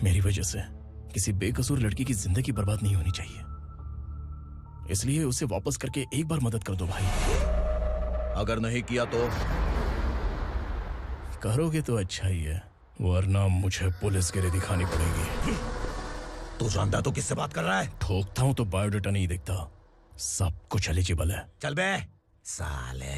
मेरी वजह से किसी बेकसूर लड़की की जिंदगी बर्बाद नहीं होनी चाहिए, इसलिए उसे वापस करके एक बार मदद कर दो भाई। अगर नहीं किया तो? करोगे तो अच्छा ही है, वरना मुझे पुलिस गिरी दिखानी पड़ेगी। तू जानता तो किससे बात कर रहा है? ठोकता हूं तो बायोडाटा नहीं दिखता, सब कुछ एलिजिबल है। चल बे साले।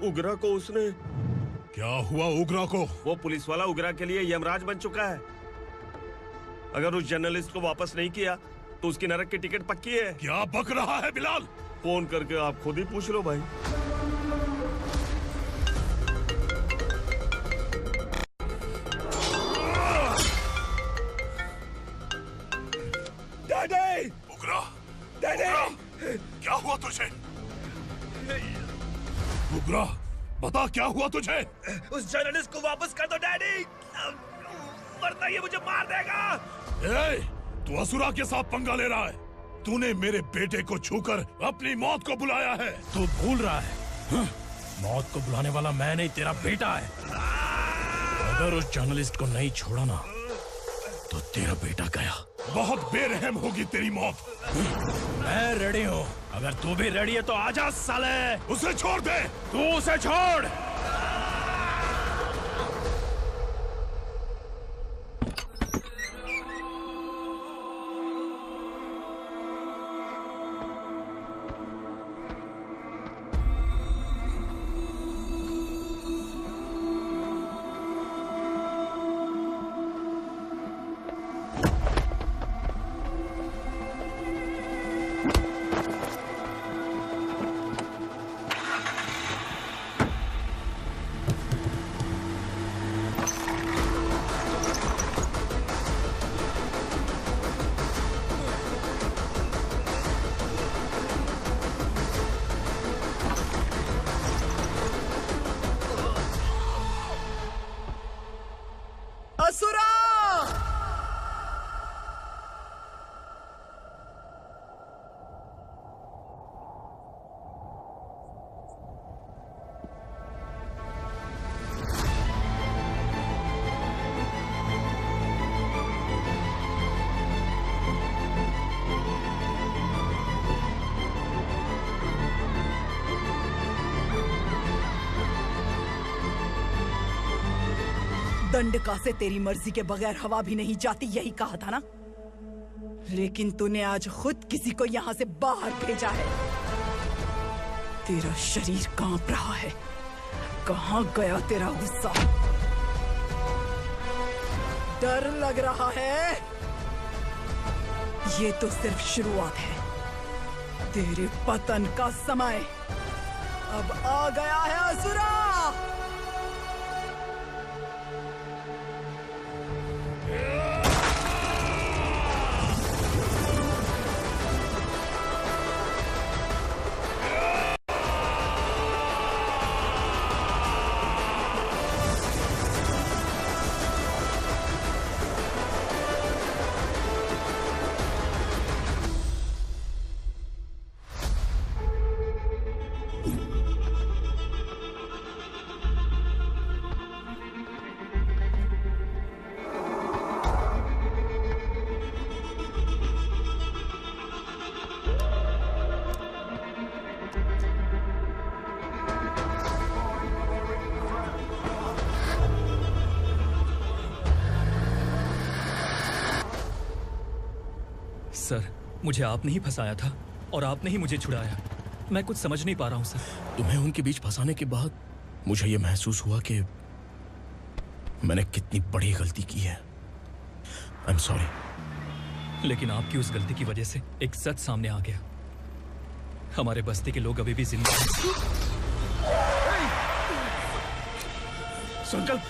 उगरा को उसने। क्या हुआ उगरा को? वो पुलिस वाला उगरा के लिए यमराज बन चुका है। अगर उस जर्नलिस्ट को वापस नहीं किया तो उसकी नरक की टिकट पक्की है। क्या बक रहा है बिलाल? फोन करके आप खुद ही पूछ लो भाई। डैडी! उगरा! डैडी! क्या हुआ तुझे? उगरा, बता क्या हुआ तुझे? उस जर्नलिस्ट को वापस कर दो डैडी, वरना ये मुझे मार देगा। ए, तू असुरा के साथ पंगा ले रहा है। तूने मेरे बेटे को छूकर अपनी मौत को बुलाया है। तू भूल रहा है, मौत को बुलाने वाला मैं नहीं, तेरा बेटा है। अगर उस जर्नलिस्ट को नहीं छोड़ा ना तो तेरा बेटा गया। बहुत बेरहम होगी तेरी मौत। मैं रेडी हूँ, अगर तू भी रेडी है तो आजा साले। उसे छोड़ दे। तू उसे छोड़। असुरा! दंडका से तेरी मर्जी के बगैर हवा भी नहीं जाती, यही कहा था ना? लेकिन तूने आज खुद किसी को यहाँ से बाहर भेजा है। तेरा शरीर कांप रहा है। कहाँ गया तेरा गुस्सा? डर लग रहा है? ये तो सिर्फ शुरुआत है। तेरे पतन का समय अब आ गया है असुरा। सर, मुझे आपने ही फंसाया था और आपने ही मुझे छुड़ाया। मैं कुछ समझ नहीं पा रहा हूँ सर। तुम्हें उनके बीच फंसाने के बाद मुझे ये महसूस हुआ कि मैंने कितनी बड़ी गलती की है। I am sorry. लेकिन आपकी उस गलती की वजह से एक सच सामने आ गया। हमारे बस्ती के लोग अभी भी जिंदा हैं। संकल्प,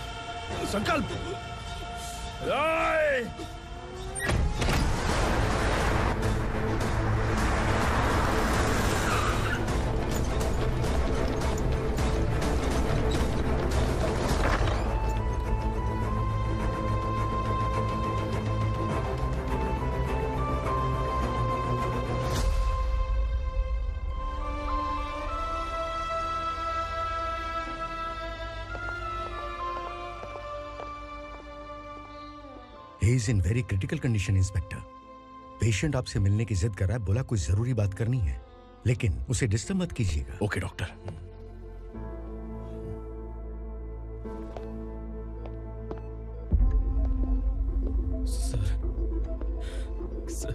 संकल्प। He is in very critical condition, inspector. Patient आपसे मिलने की जिद कर रहा है, बोला कुछ जरूरी बात करनी है, लेकिन उसे डिस्टर्ब मत कीजिएगा। Okay doctor. Sir, sir,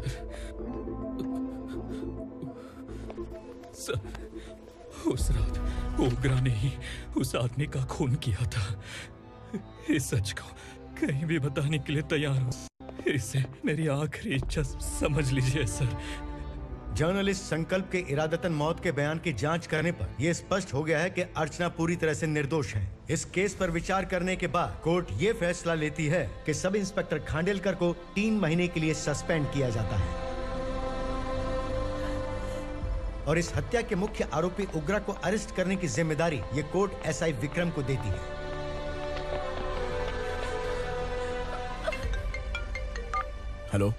sir, उस रात ओगरा ने ही उस आदमी का खून किया था। इस सच को कहीं भी बताने के लिए तैयार हूँ। इसे मेरी आखिरी इच्छा समझ लीजिए सर। जर्नलिस्ट संकल्प के इरादतन मौत के बयान की जांच करने पर यह स्पष्ट हो गया है कि अर्चना पूरी तरह से निर्दोष है। इस केस पर विचार करने के बाद कोर्ट ये फैसला लेती है कि सब इंस्पेक्टर खांडेलकर को 3 महीने के लिए सस्पेंड किया जाता है और इस हत्या के मुख्य आरोपी उग्रा को अरेस्ट करने की जिम्मेदारी ये कोर्ट एसआई विक्रम को देती है। हेलो,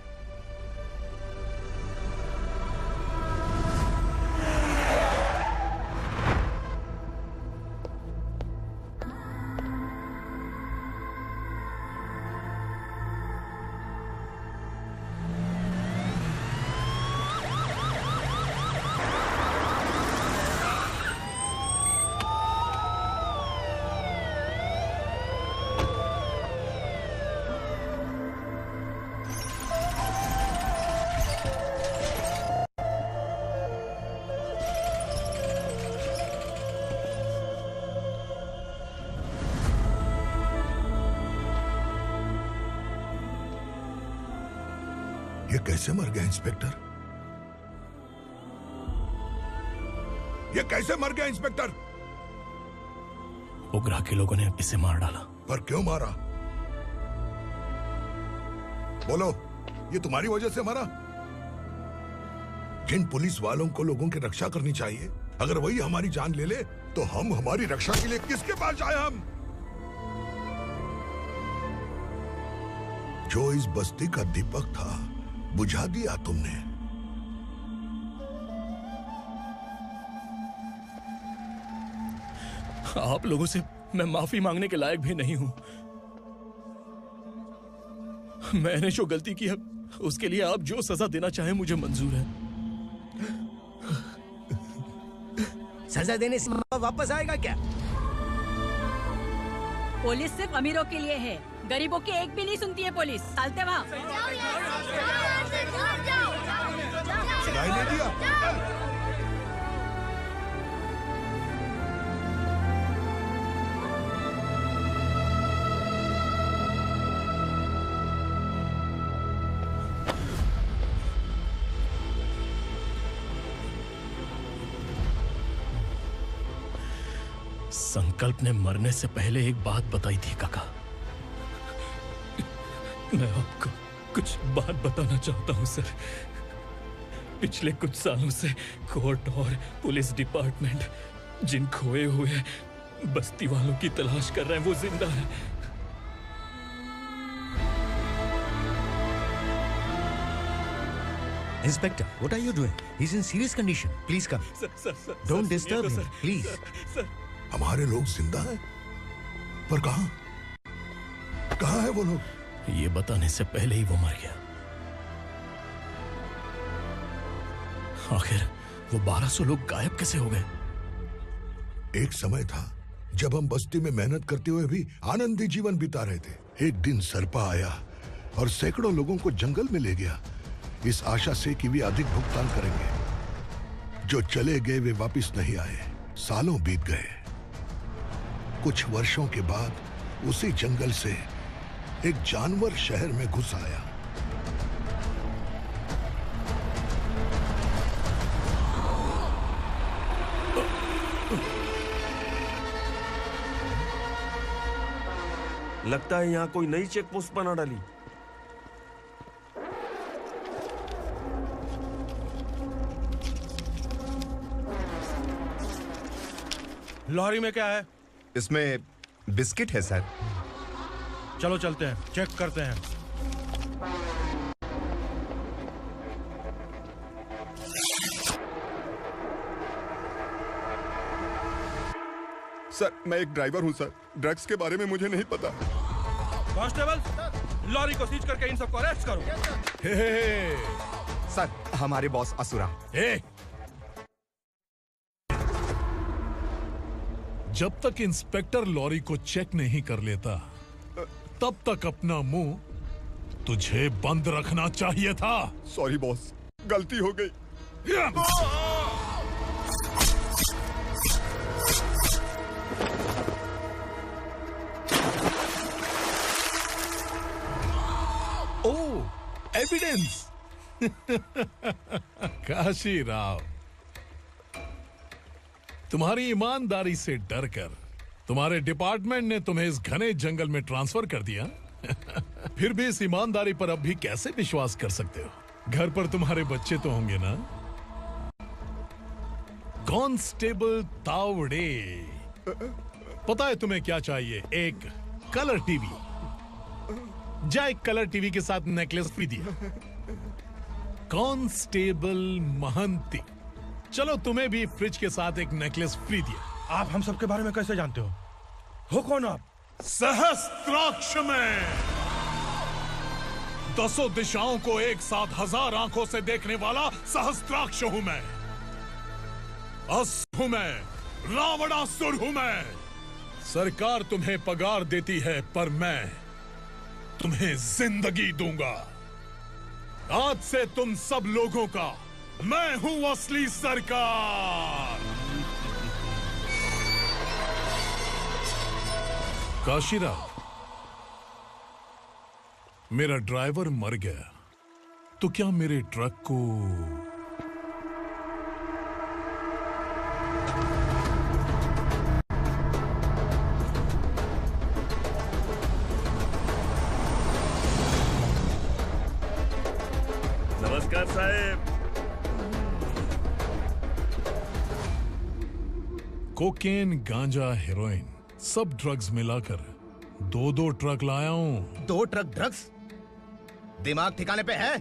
ये कैसे मर गया इंस्पेक्टर? ये कैसे मर गया इंस्पेक्टर? उग्रा के लोगों ने इसे मार डाला। पर क्यों मारा? बोलो, ये तुम्हारी वजह से मरा? जिन पुलिस वालों को लोगों की रक्षा करनी चाहिए, अगर वही हमारी जान ले ले तो हम हमारी रक्षा के लिए किसके पास जाए? हम जो इस बस्ती का दीपक था बुझा दिया तुमने। आप लोगों से मैं माफी मांगने के लायक भी नहीं हूं। मैंने जो गलती की है उसके लिए आप जो सजा देना चाहें मुझे मंजूर है। सजा देने से वापस आएगा क्या? पुलिस सिर्फ अमीरों के लिए है, गरीबों की एक भी नहीं सुनती है पुलिस। चलते वहाँ। सुनाई नहीं दिया? संकल्प ने मरने से पहले एक बात बताई थी काका। मैं आपको कुछ बात बताना चाहता हूं सर। पिछले कुछ सालों से कोर्ट और पुलिस डिपार्टमेंट जिन खोए हुए बस्ती वालों की तलाश कर रहे हैं वो जिंदा है। Inspector, what are you doing? He's in serious condition. Please come. Don't disturb him, please. हमारे लोग जिंदा हैं? पर कहां? कहां है वो लोग? ये बताने से पहले ही वो मर गया। आखिर वो 1200 लोग गायब कैसे हो गए? एक समय था जब हम बस्ती में मेहनत करते हुए भी आनंदी जीवन बिता रहे थे। एक दिन सरपा आया और सैकड़ों लोगों को जंगल में ले गया, इस आशा से कि वे अधिक भुगतान करेंगे। जो चले गए वे वापस नहीं आए। सालों बीत गए। कुछ वर्षों के बाद उसी जंगल से एक जानवर शहर में घुस आया। लगता है यहाँ कोई नई चेक पोस्ट बना डाली। लॉरी में क्या है? इसमें बिस्किट है सर। चलो चलते हैं, चेक करते हैं। सर, मैं एक ड्राइवर हूं सर। ड्रग्स के बारे में मुझे नहीं पता। कांस्टेबल, लॉरी को सीज करके इन सबको अरेस्ट करो। सर, हमारे बॉस असुरा। जब तक इंस्पेक्टर लॉरी को चेक नहीं कर लेता तब तक अपना मुंह तुझे बंद रखना चाहिए था। सॉरी बॉस, गलती हो गई। ओह, एविडेंस। काशी राव, तुम्हारी ईमानदारी से डरकर तुम्हारे डिपार्टमेंट ने तुम्हें इस घने जंगल में ट्रांसफर कर दिया। फिर भी इस ईमानदारी पर अब भी कैसे विश्वास कर सकते हो? घर पर तुम्हारे बच्चे तो होंगे ना? कांस्टेबल तावड़े, पता है तुम्हें क्या चाहिए? एक कलर टीवी। जा एक कलर टीवी के साथ नेकलेस भी दिया। कांस्टेबल महंती, चलो तुम्हें भी फ्रिज के साथ एक नेकलेस फ्री दिया। आप हम सबके बारे में कैसे जानते हो कौन आप? सहस्त्राक्ष में 10 दिशाओं को एक साथ 1000 आंखों से देखने वाला सहस्त्राक्ष हूं मैं। असुर हूं मैं, रावणासुर हूं मैं। सरकार तुम्हें पगार देती है, पर मैं तुम्हें जिंदगी दूंगा। आज से तुम सब लोगों का मैं हूं असली सरकार। काशीराव, मेरा ड्राइवर मर गया, तो क्या मेरे ट्रक को नमस्कार साहब। कोकेन, गांजा, हेरोइन, सब ड्रग्स मिलाकर 2 ट्रक लाया हूँ। 2 ट्रक ड्रग्स? दिमाग ठिकाने पे है?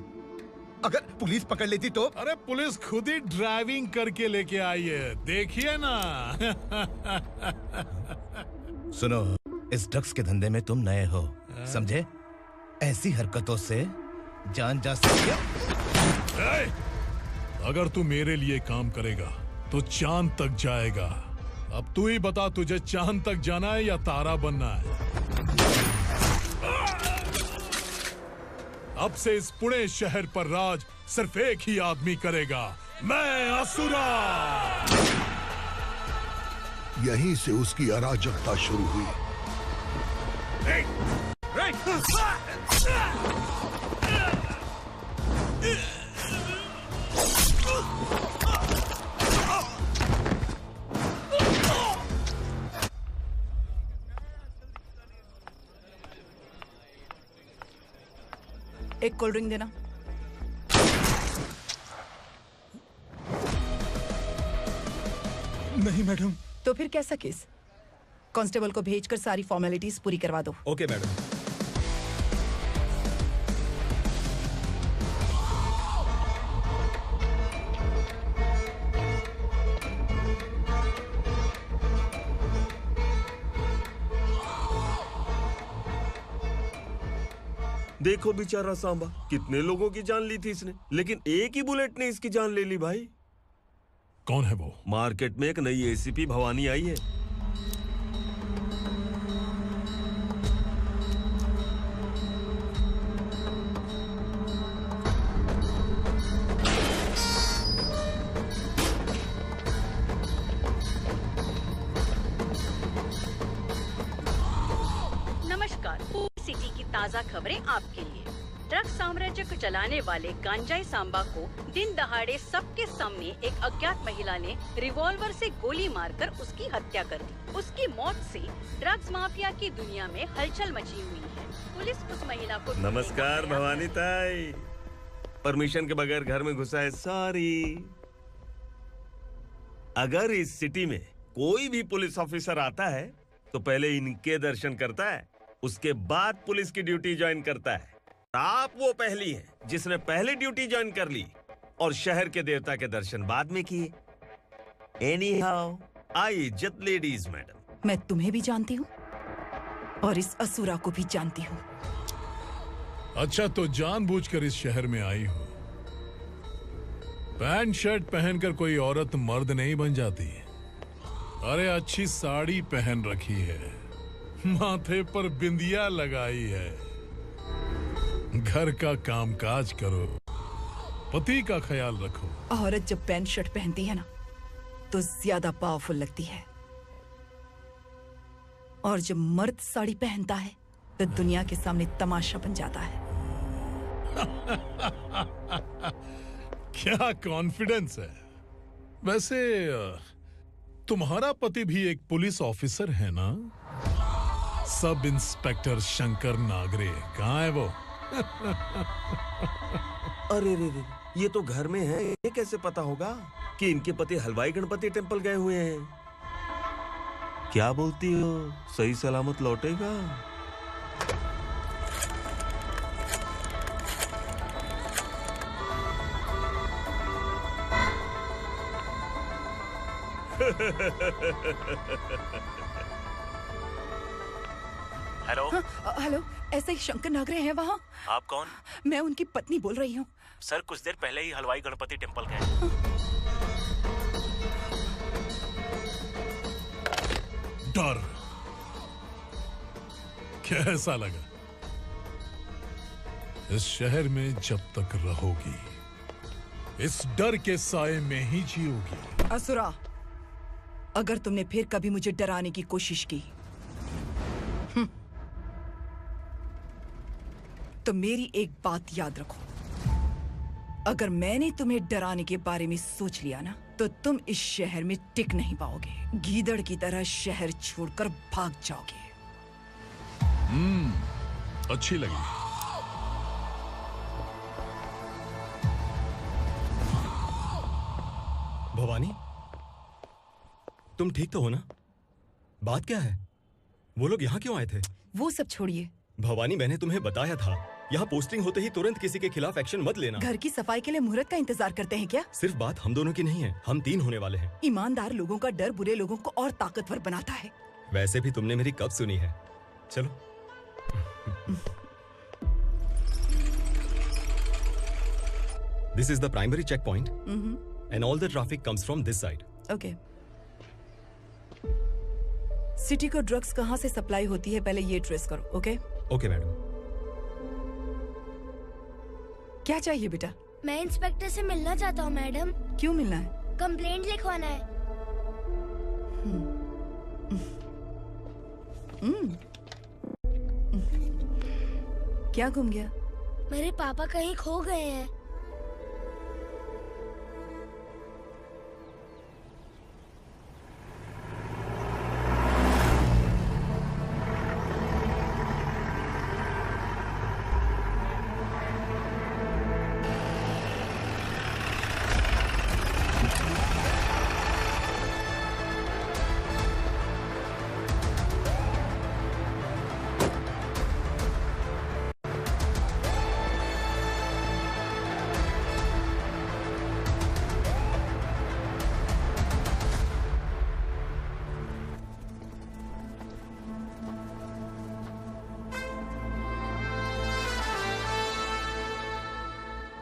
अगर पुलिस पकड़ लेती तो? अरे पुलिस खुद ही ड्राइविंग करके लेके आई है, देखिए ना। सुनो, इस ड्रग्स के धंधे में तुम नए हो, समझे? ऐसी हरकतों से जान जा सकती है। अगर तू मेरे लिए काम करेगा तो चांद तक जाएगा। अब तू ही बता, तुझे चांद तक जाना है या तारा बनना है? अब से इस पुणे शहर पर राज सिर्फ एक ही आदमी करेगा, मैं असुरा। यहीं से उसकी अराजकता शुरू हुई। एक कोल्ड ड्रिंक देना। नहीं मैडम। तो फिर कैसा केस? कांस्टेबल को भेजकर सारी फॉर्मेलिटीज पूरी करवा दो। Okay madam. देखो बेचारा सांबा, कितने लोगों की जान ली थी इसने, लेकिन एक ही बुलेट ने इसकी जान ले ली भाई। कौन है वो? मार्केट में एक नई एसीपी भवानी आई है। नमस्कार, सिटी की ताज़ा खबरें आपके लिए। ड्रग्स साम्राज्य को चलाने वाले गांजाई सांबा को दिन दहाड़े सबके सामने एक अज्ञात महिला ने रिवॉल्वर से गोली मारकर उसकी हत्या कर दी। उसकी मौत से ड्रग्स माफिया की दुनिया में हलचल मची हुई है। पुलिस उस महिला को नमस्कार भवानी ताई, परमिशन के बगैर घर में घुसा है, सॉरी। अगर इस सिटी में कोई भी पुलिस ऑफिसर आता है तो पहले इनके दर्शन करता है, उसके बाद पुलिस की ड्यूटी ज्वाइन करता है। आप वो पहली हैं जिसने पहले ड्यूटी ज्वाइन कर ली और शहर के देवता के दर्शन बाद में किए। एनीहाउ, आई इज्जत लेडीज मैडम। मैं तुम्हें भी जानती हूँ और इस असुरा को भी जानती हूँ। अच्छा, तो जानबूझकर इस शहर में आई हो। पैंट शर्ट पहनकर कोई औरत मर्द नहीं बन जाती। अरे अच्छी साड़ी पहन रखी है, माथे पर बिंदिया लगाई है, घर का कामकाज करो, पति का ख्याल रखो। औरत जब पैंट शर्ट पहनती है ना तो ज्यादा पावरफुल लगती है, और जब मर्द साड़ी पहनता है तो दुनिया के सामने तमाशा बन जाता है। क्या कॉन्फिडेंस है। वैसे तुम्हारा पति भी एक पुलिस ऑफिसर है ना? सब इंस्पेक्टर शंकर नागरे, कहाँ है वो? अरे रे रे, ये तो घर में है, ये कैसे पता होगा कि इनके पति हलवाई गणपति टेम्पल गए हुए हैं? क्या बोलती हो, सही सलामत लौटेगा? हेलो। हेलो, ऐसे ही शंकर नागरे हैं वहाँ? आप कौन? मैं उनकी पत्नी बोल रही हूँ। सर कुछ देर पहले ही हलवाई गणपति टेम्पल गए। डर कैसा लगा? इस शहर में जब तक रहोगी इस डर के साए में ही जियोगी। असुरा, अगर तुमने फिर कभी मुझे डराने की कोशिश की तो मेरी एक बात याद रखो, अगर मैंने तुम्हें डराने के बारे में सोच लिया ना तो तुम इस शहर में टिक नहीं पाओगे। गीदड़ की तरह शहर छोड़कर भाग जाओगे। अच्छी लगी। भवानी, तुम ठीक तो हो ना? बात क्या है? वो लोग यहाँ क्यों आए थे? वो सब छोड़िए। भवानी, मैंने तुम्हें बताया था यहाँ पोस्टिंग होते ही तुरंत किसी के खिलाफ एक्शन मत लेना। घर की सफाई के लिए मुहूर्त का इंतजार करते हैं क्या? सिर्फ बात हम दोनों की नहीं है, हम 3 होने वाले हैं। ईमानदार लोगों का डर बुरे लोगों को और ताकतवर बनाता है। वैसे भी तुमने मेरी कब सुनी है। चलो। This is the primary checkpoint, and all the traffic comes from this side. Okay. City को ड्रग्स कहाँ से सप्लाई होती है पहले ये ट्रेस करो, ओके? Okay madam. क्या चाहिए बेटा? मैं इंस्पेक्टर से मिलना चाहता हूँ मैडम। क्यों मिलना है? कंप्लेंट लिखवाना है। क्या गुम गया? मेरे पापा कहीं खो गए हैं।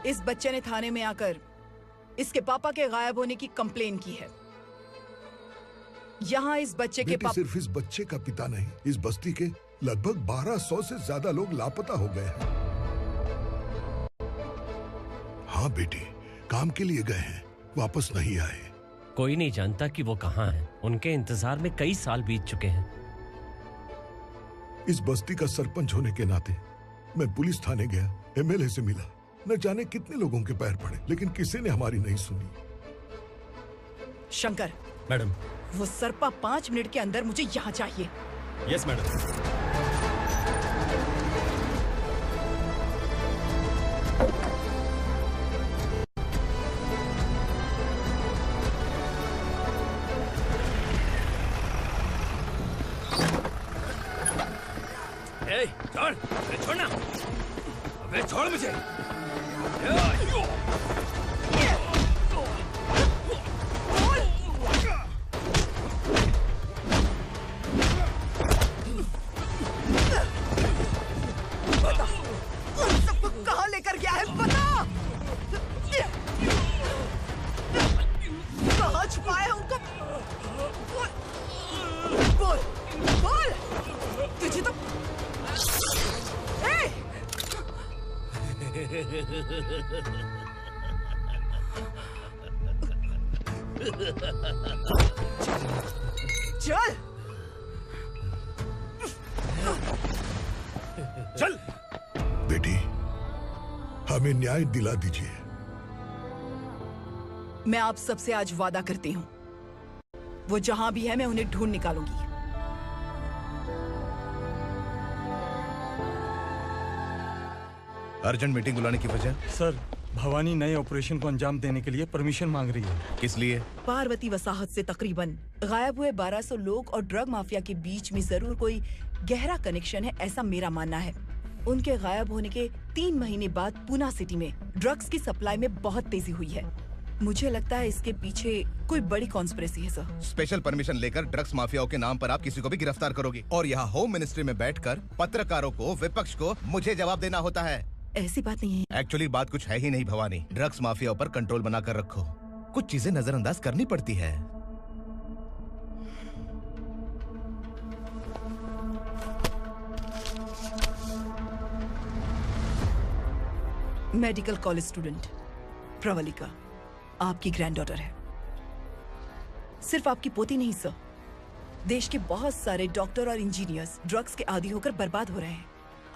इस बच्चे ने थाने में आकर इसके पापा के गायब होने की कंप्लेन की है। यहाँ इस बच्चे के पापा सिर्फ इस बच्चे का पिता नहीं, इस बस्ती के लगभग 1200 से ज्यादा लोग लापता हो गए हैं। हाँ बेटी, काम के लिए गए हैं, वापस नहीं आए। कोई नहीं जानता कि वो कहाँ हैं। उनके इंतजार में कई साल बीत चुके हैं। इस बस्ती का सरपंच होने के नाते मैं पुलिस थाने गया, एमएलए से मिला, न जाने कितने लोगों के पैर पड़े, लेकिन किसी ने हमारी नहीं सुनी। शंकर। मैडम। वो सरपा 5 मिनट के अंदर मुझे यहाँ चाहिए। Yes madam. छोड़, छोड़ना, अबे छोड़ मुझे। सबको कहाँ लेकर गया है बता। कहाँ छुपाया उनको? बोल, बोल। तुझे तो चल बेटी, हमें न्याय दिला दीजिए। मैं आप सबसे आज वादा करती हूँ, वो जहां भी है मैं उन्हें ढूंढ निकालूंगी। अर्जेंट मीटिंग बुलाने की वजह? सर, भवानी नए ऑपरेशन को अंजाम देने के लिए परमिशन मांग रही है। किस लिए? पार्वती वसाहत से तकरीबन गायब हुए 1200 लोग और ड्रग माफिया के बीच में जरूर कोई गहरा कनेक्शन है, ऐसा मेरा मानना है। उनके गायब होने के 3 महीने बाद पूना सिटी में ड्रग्स की सप्लाई में बहुत तेजी हुई है। मुझे लगता है इसके पीछे कोई बड़ी कॉन्स्पिरेसी है सर। स्पेशल परमिशन लेकर ड्रग्स माफियाओं के नाम पर आप किसी को भी गिरफ्तार करोगे और यहाँ होम मिनिस्ट्री में बैठकर पत्रकारों को, विपक्ष को मुझे जवाब देना होता है। ऐसी बात नहीं है। एक्चुअली बात कुछ है ही नहीं भवानी। ड्रग्स माफियाओं पर कंट्रोल बनाकर रखो। कुछ चीजें नजरअंदाज करनी पड़ती है। मेडिकल कॉलेज स्टूडेंट प्रवलिका आपकी ग्रैंडडॉटर है। सिर्फ आपकी पोती नहीं सर, देश के बहुत सारे डॉक्टर और इंजीनियर्स ड्रग्स के आदी होकर बर्बाद हो रहे हैं।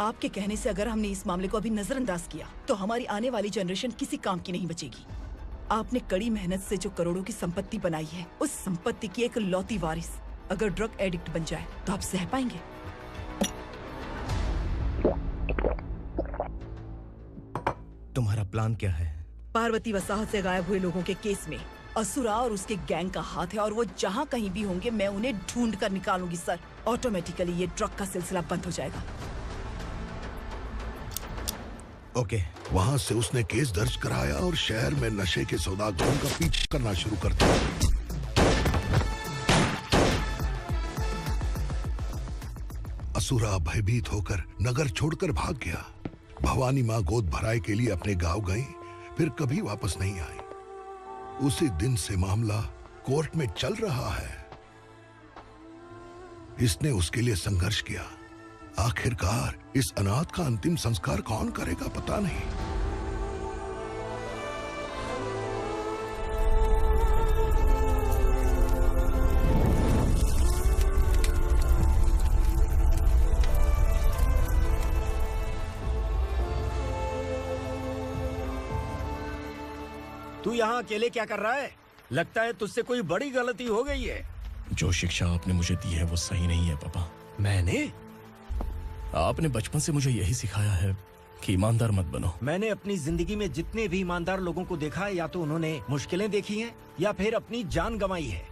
आपके कहने से अगर हमने इस मामले को अभी नजरअंदाज किया तो हमारी आने वाली जनरेशन किसी काम की नहीं बचेगी। आपने कड़ी मेहनत से जो करोड़ों की संपत्ति बनाई है, उस संपत्ति की एक लौती वारिस अगर ड्रग एडिक्ट बन जाए तो आप सह पाएंगे? तुम्हारा प्लान क्या है? पार्वती वसाहत से गायब हुए लोगों के केस में असुरा और उसके गैंग का हाथ है और वो जहाँ कहीं भी होंगे मैं उन्हें ढूंढ कर निकालूंगी सर। ऑटोमेटिकली ये ड्रग का सिलसिला बंद हो जाएगा। ओके। वहाँ से उसने केस दर्ज कराया और शहर में नशे के सौदागरों का पीछा करना शुरू कर दिया। असुरा भयभीत होकर नगर छोड़कर भाग गया। भवानी माँ गोद भराई के लिए अपने गांव गई, फिर कभी वापस नहीं आई। उसी दिन से मामला कोर्ट में चल रहा है। इसने उसके लिए संघर्ष किया। आखिरकार इस अनाथ का अंतिम संस्कार कौन करेगा पता नहीं। तू यहाँ अकेले क्या कर रहा है? लगता है तुझसे कोई बड़ी गलती हो गई है। जो शिक्षा आपने मुझे दी है वो सही नहीं है पापा। मैंने? आपने बचपन से मुझे यही सिखाया है कि ईमानदार मत बनो। मैंने अपनी जिंदगी में जितने भी ईमानदार लोगों को देखा है, या तो उन्होंने मुश्किलें देखी हैं या फिर अपनी जान गंवाई है।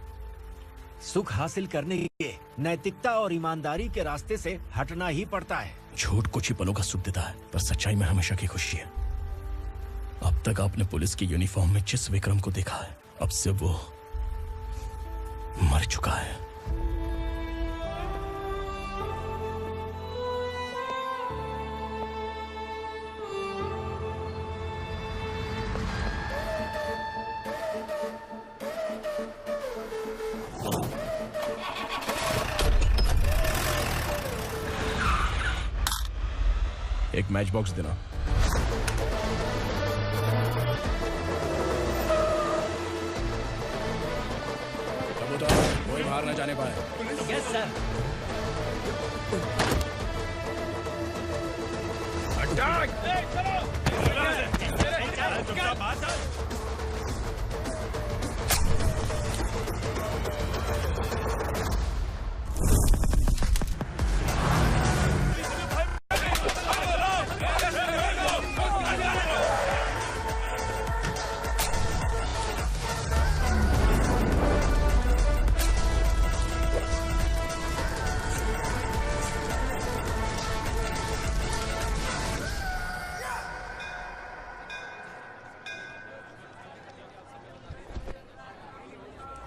सुख हासिल करने के लिए नैतिकता और ईमानदारी के रास्ते से हटना ही पड़ता है। झूठ कुछ ही पलों का सुख देता है, पर सच्चाई में हमेशा की खुशी है। अब तक आपने पुलिस की यूनिफॉर्म में जिस विक्रम को देखा है, अब से वो मर चुका है। एक मैच बॉक्स देना। कोई बाहर न जाने पाए। Yes sir. अटैक!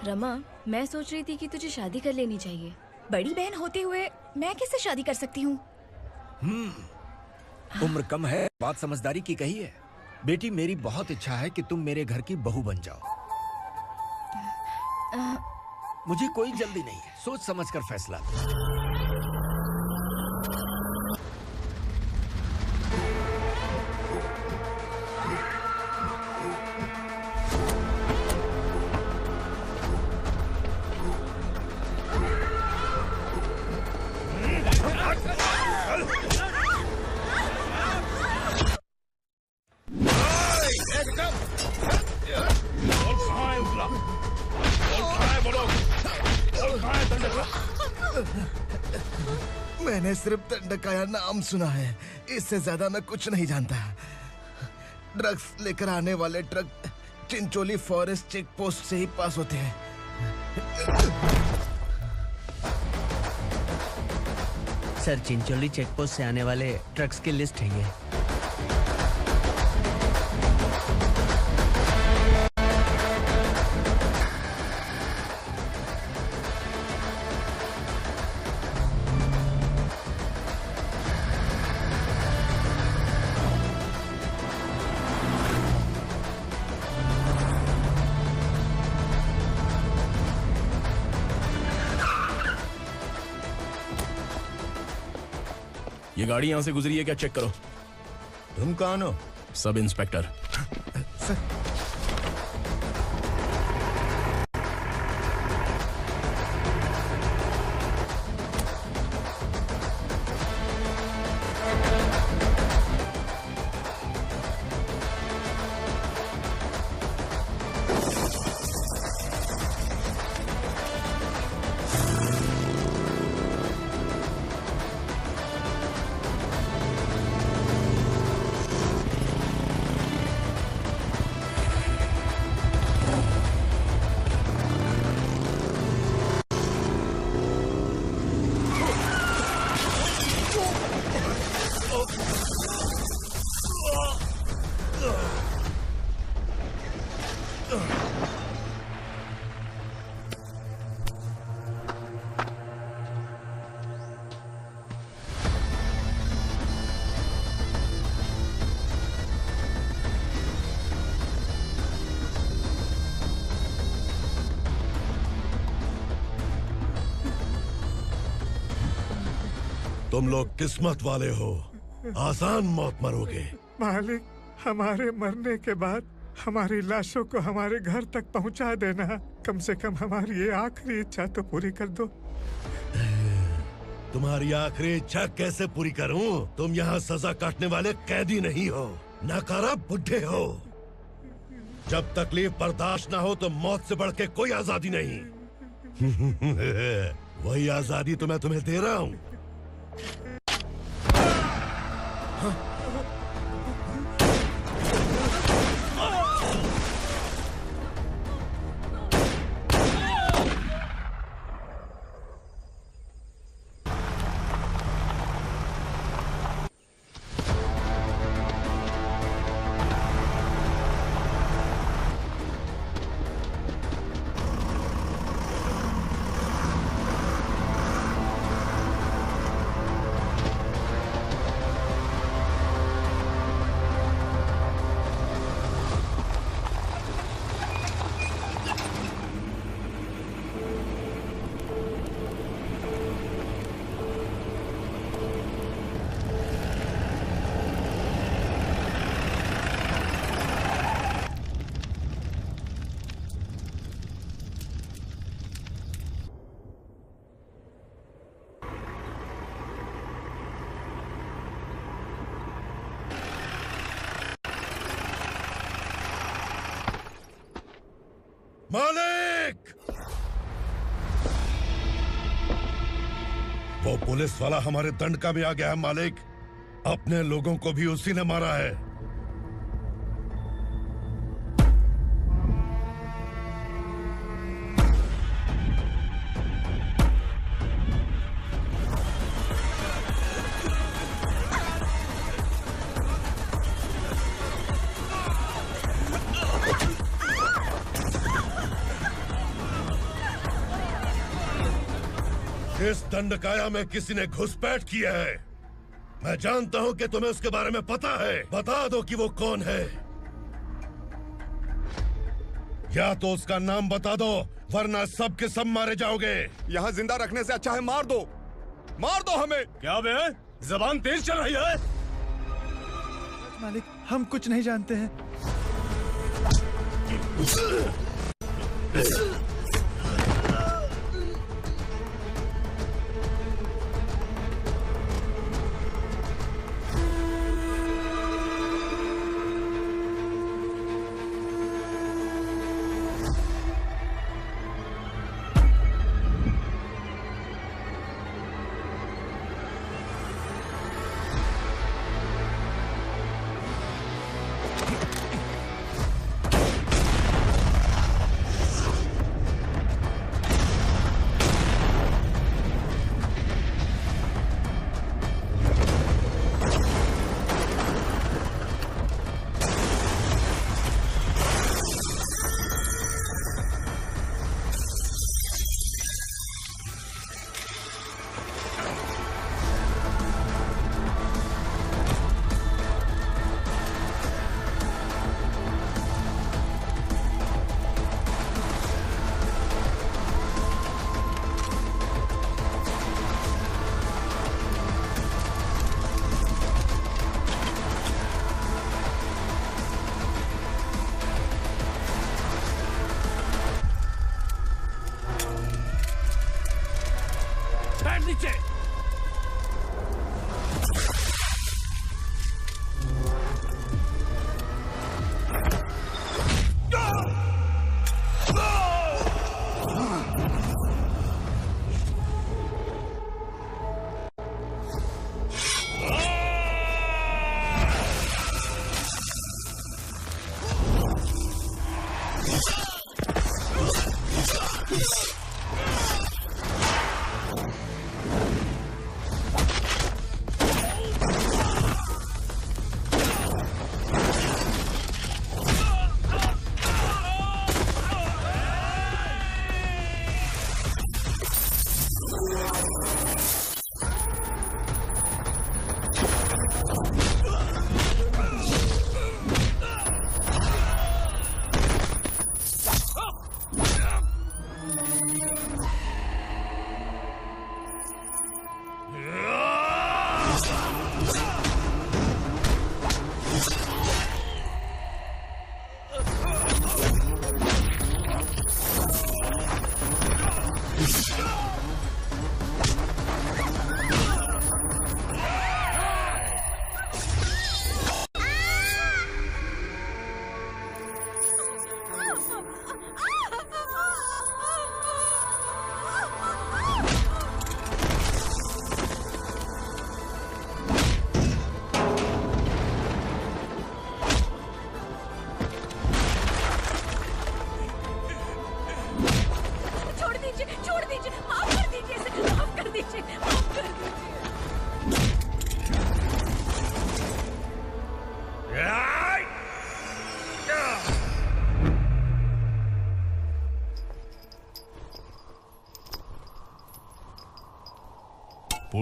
रमा, मैं सोच रही थी कि तुझे शादी कर लेनी चाहिए। बड़ी बहन होते हुए मैं कैसे शादी कर सकती हूँ? उम्र कम है, बात समझदारी की कही है। बेटी, मेरी बहुत इच्छा है कि तुम मेरे घर की बहू बन जाओ। मुझे कोई जल्दी नहीं है, सोच समझ कर फैसला लो। और कहाँ है उजला? और कहाँ है बोलो? और कहाँ है दंडका? मैंने सिर्फ दंडकाया नाम सुना है, इससे ज्यादा मैं कुछ नहीं जानता। ड्रग्स लेकर आने वाले truck Chincholi forest check post से ही पास होते हैं। सर, चिंचोली चेक पोस्ट से आने वाले ट्रक्स की लिस्ट है ये। ये गाड़ी यहां से गुजरी है क्या? चेक करो। तुम कौन हो? Sub inspector. तुम लोग किस्मत वाले हो, आसान मौत मरोगे। मालिक, हमारे मरने के बाद हमारी लाशों को हमारे घर तक पहुंचा देना। कम से कम हमारी ये आखिरी इच्छा तो पूरी कर दो। तुम्हारी आखिरी इच्छा कैसे पूरी करूं? तुम यहाँ सजा काटने वाले कैदी नहीं हो, नकारा बुड्ढे हो। जब तकलीफ बर्दाश्त ना हो तो मौत से बढ़ के कोई आजादी नहीं। वही आजादी तो मैं तुम्हें दे रहा हूँ। मालिक! वो पुलिस वाला हमारे दंडका में आ गया है मालिक। अपने लोगों को भी उसी ने मारा है। इस दंडकाया में किसी ने घुसपैठ किया है। मैं जानता हूं कि तुम्हें उसके बारे में पता है। बता दो कि वो कौन है, या तो उसका नाम बता दो, वरना सब के सब मारे जाओगे। यहाँ जिंदा रखने से अच्छा है मार दो, मार दो हमें। क्या बे? जबान तेज चल रही है? मालिक, हम कुछ नहीं जानते हैं।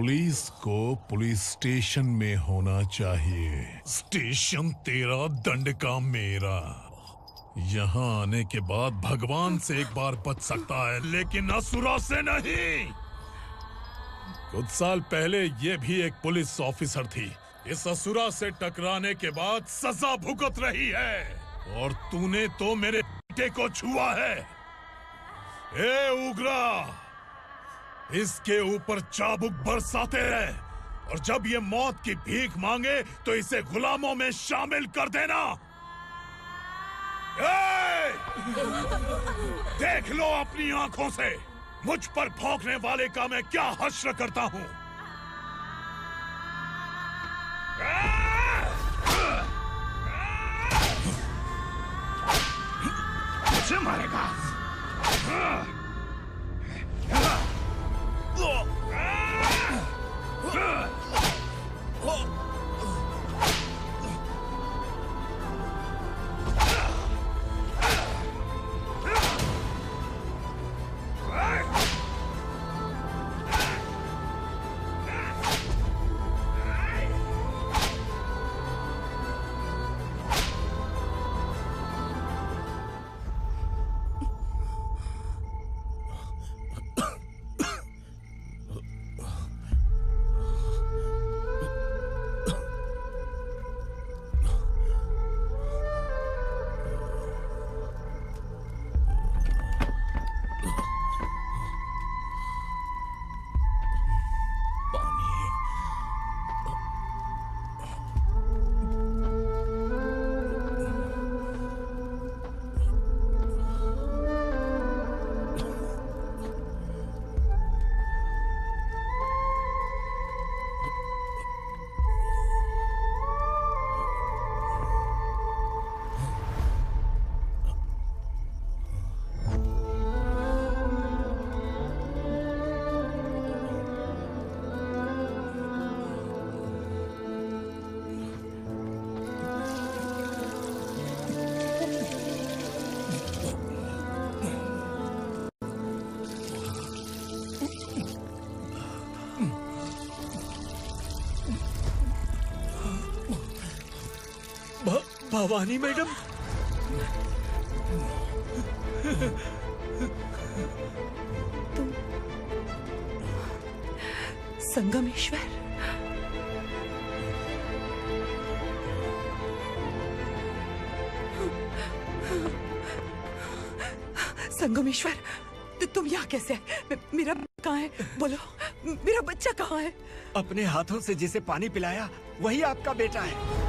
पुलिस को पुलिस स्टेशन में होना चाहिए। स्टेशन तेरा, दंड का मेरा। यहाँ आने के बाद भगवान से एक बार बच सकता है, लेकिन असुरा से नहीं। कुछ साल पहले ये भी एक पुलिस ऑफिसर थी। इस असुरा से टकराने के बाद सजा भुगत रही है, और तूने तो मेरे बेटे को छुआ है। ए उग्रा, इसके ऊपर चाबुक बरसाते रहे, और जब ये मौत की भीख मांगे तो इसे गुलामों में शामिल कर देना। देख लो अपनी आंखों से मुझ पर भौंकने वाले का मैं क्या हश्र करता हूं। मुझे मारेगा। भवानी मैडम, तुम संगमेश्वर? संगमेश्वर, तुम यहाँ कैसे आए? मेरा कहाँ है? बोलो, मेरा बच्चा कहाँ है? अपने हाथों से जिसे पानी पिलाया वही आपका बेटा है।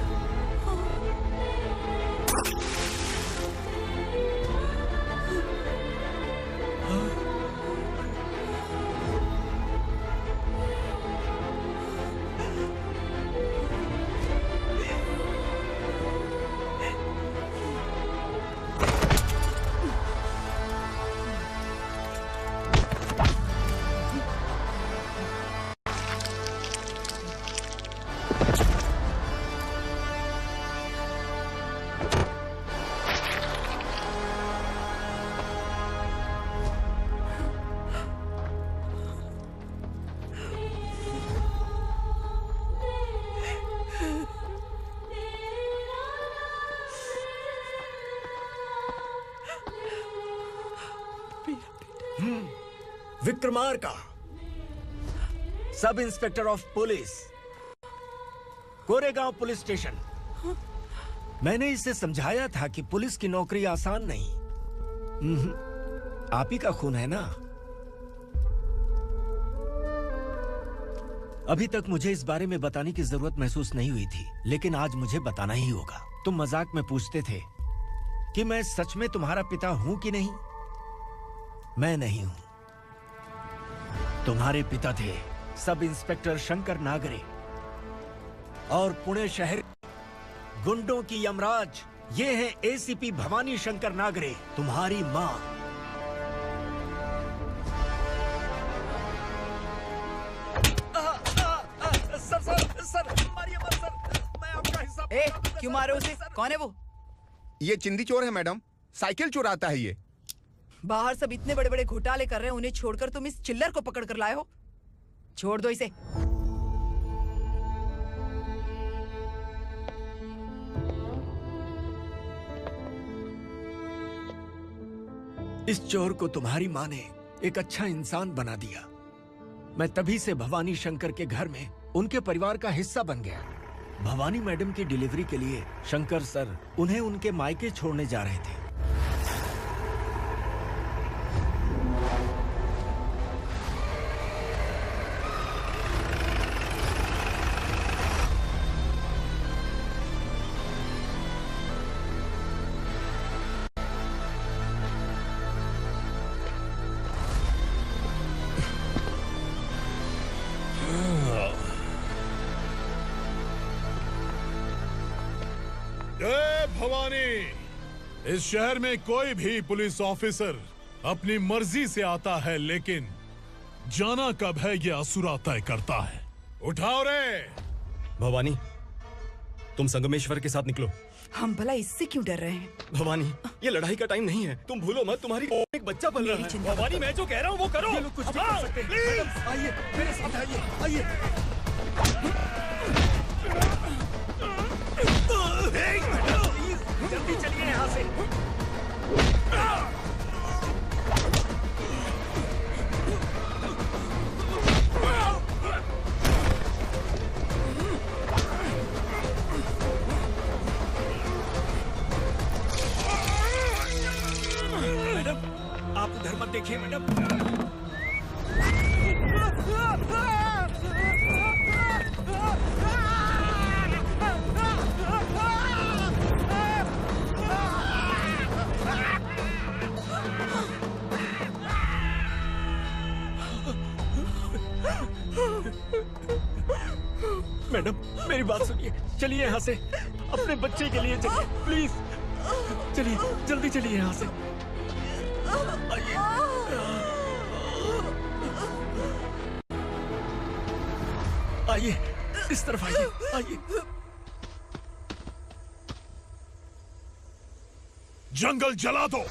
Vikramarka, sub inspector of police, Koregaon police station. मैंने इसे समझाया था कि पुलिस की नौकरी आसान नहीं। आप ही का खून है ना। अभी तक मुझे इस बारे में बताने की जरूरत महसूस नहीं हुई थी, लेकिन आज मुझे बताना ही होगा। तुम मजाक में पूछते थे कि मैं सच में तुम्हारा पिता हूं कि नहीं। मैं नहीं हूं। तुम्हारे पिता थे सब इंस्पेक्टर शंकर नागरे, और पुणे शहर गुंडों की यमराज ये है एसीपी भवानी शंकर नागरे, तुम्हारी मां। सर, मारिए मत सर, मैं आपका हिस्सा। क्यों मारे उसे? कौन है वो? ये चिंदी चोर है मैडम, साइकिल चुराता है ये। बाहर सब इतने बड़े बड़े घोटाले कर रहे हैं, उन्हें छोड़कर तुम इस चिल्लर को पकड़ कर लाए हो। छोड़ दो इसे। इस चोर को तुम्हारी माँ ने एक अच्छा इंसान बना दिया। मैं तभी से भवानी शंकर के घर में उनके परिवार का हिस्सा बन गया। भवानी मैडम की डिलीवरी के लिए शंकर सर उन्हें उनके मायके छोड़ने जा रहे थे। जय भवानी। इस शहर में कोई भी पुलिस ऑफिसर अपनी मर्जी से आता है, लेकिन जाना कब है ये असुरा तय करता है। उठाओ रे। भवानी, तुम संगमेश्वर के साथ निकलो। हम भला इससे क्यों डर रहे हैं? भवानी, ये लड़ाई का टाइम नहीं है। तुम भूलो मत, तुम्हारी एक बच्चा पल रहा है। भवानी, मैं जो कह रहा हूँ वो करो। ये लोग कुछ भी कर सकते हैं। आइए मेरे साथ आइए, आइए। जल्दी चलिए यहाँ से। मैडम, आप उधर मत देखिए मैडम। मैडम, मेरी बात सुनिए। चलिए यहाँ से, अपने बच्चे के लिए चलिए, प्लीज। चलिए, जल्दी चलिए यहाँ से। आइए। आइए, इस तरफ आइए, आइए। जंगल जला दो।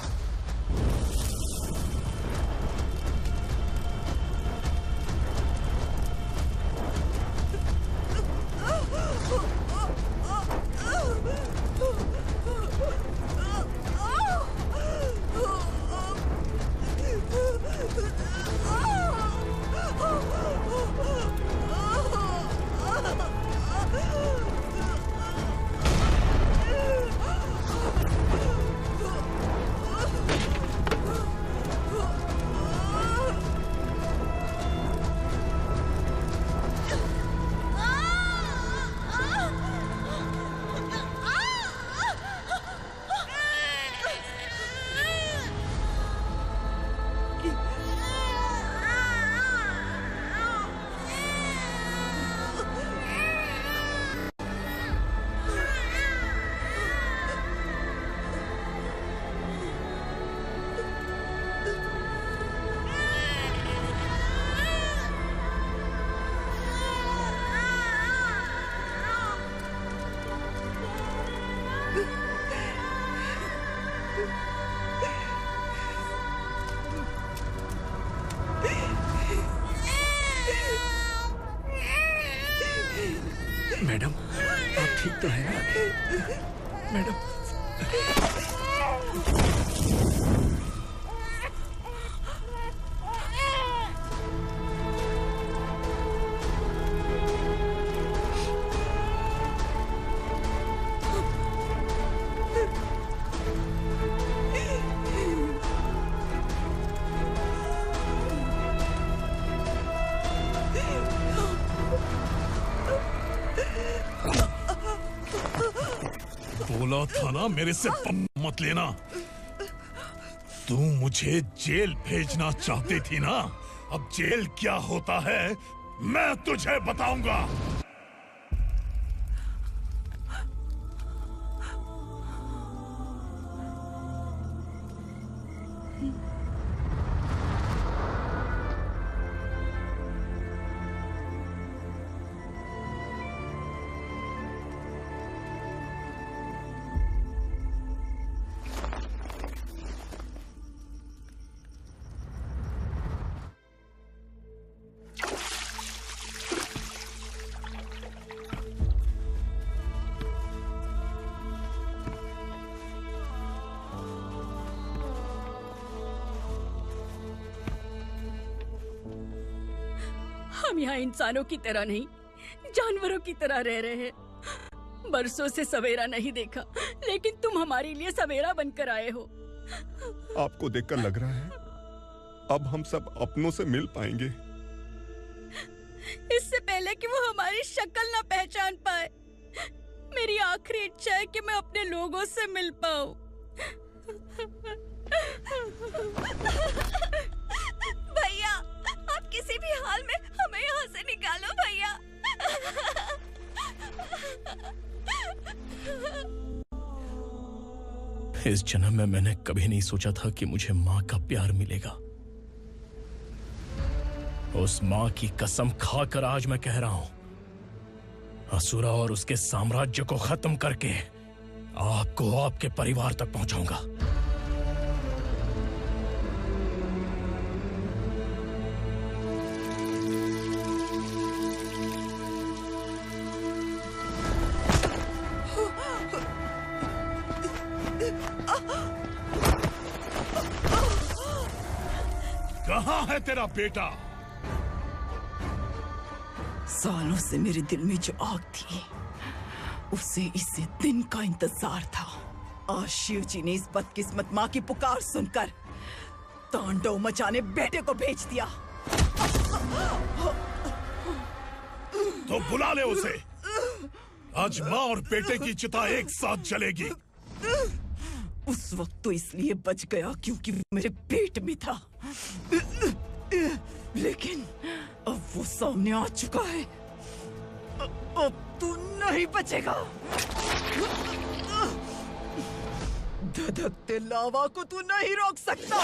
मैडम, आप ठीक तो है ना? मैडम। बोला था ना मेरे से पंगा मत लेना। तू मुझे जेल भेजना चाहती थी ना? अब जेल क्या होता है मैं तुझे बताऊंगा। हम यहाँ इंसानों की तरह नहीं, जानवरों की तरह रह रहे हैं। बरसों से सवेरा नहीं देखा, लेकिन तुम हमारे लिए सवेरा बनकर आए हो। आपको देखकर लग रहा है अब हम सब अपनों से मिल पाएंगे। इससे पहले कि वो हमारी शक्ल ना पहचान पाए, मेरी आखिरी इच्छा है कि मैं अपने लोगों से मिल पाऊं। भैया, आप किसी भी हाल में हमें यहाँ से निकालो भैया। इस जन्म में मैंने कभी नहीं सोचा था कि मुझे माँ का प्यार मिलेगा। उस माँ की कसम खाकर आज मैं कह रहा हूं, असुरा और उसके साम्राज्य को खत्म करके आपको आपके परिवार तक पहुंचाऊंगा। कहाँ है तेरा बेटा? सालों से मेरे दिल में जो आग थी, उसे इसी दिन का इंतजार था। आज शिव जी ने इस बदकिस्मत माँ की पुकार सुनकर तांडव मचाने बेटे को भेज दिया। तो बुला ले उसे। आज माँ और बेटे की चिता एक साथ जलेगी। उस वक्त तो इसलिए बच गया क्योंकि वो मेरे पेट में था, लेकिन अब वो सामने आ चुका है। अब तू नहीं बचेगा। धधकते लावा को तू नहीं रोक सकता।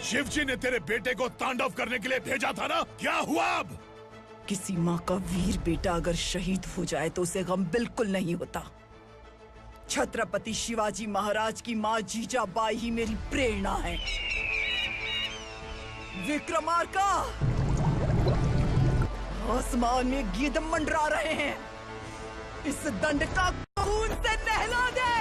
शिवजी ने तेरे बेटे को तांडव करने के लिए भेजा था ना, क्या हुआ अब? किसी माँ का वीर बेटा अगर शहीद हो जाए तो उसे गम बिल्कुल नहीं होता। छत्रपति शिवाजी महाराज की माँ जीजाबाई ही मेरी प्रेरणा है। विक्रमार्का, आसमान में गीध मंडरा रहे हैं, इस दंड का खून से नहला दे।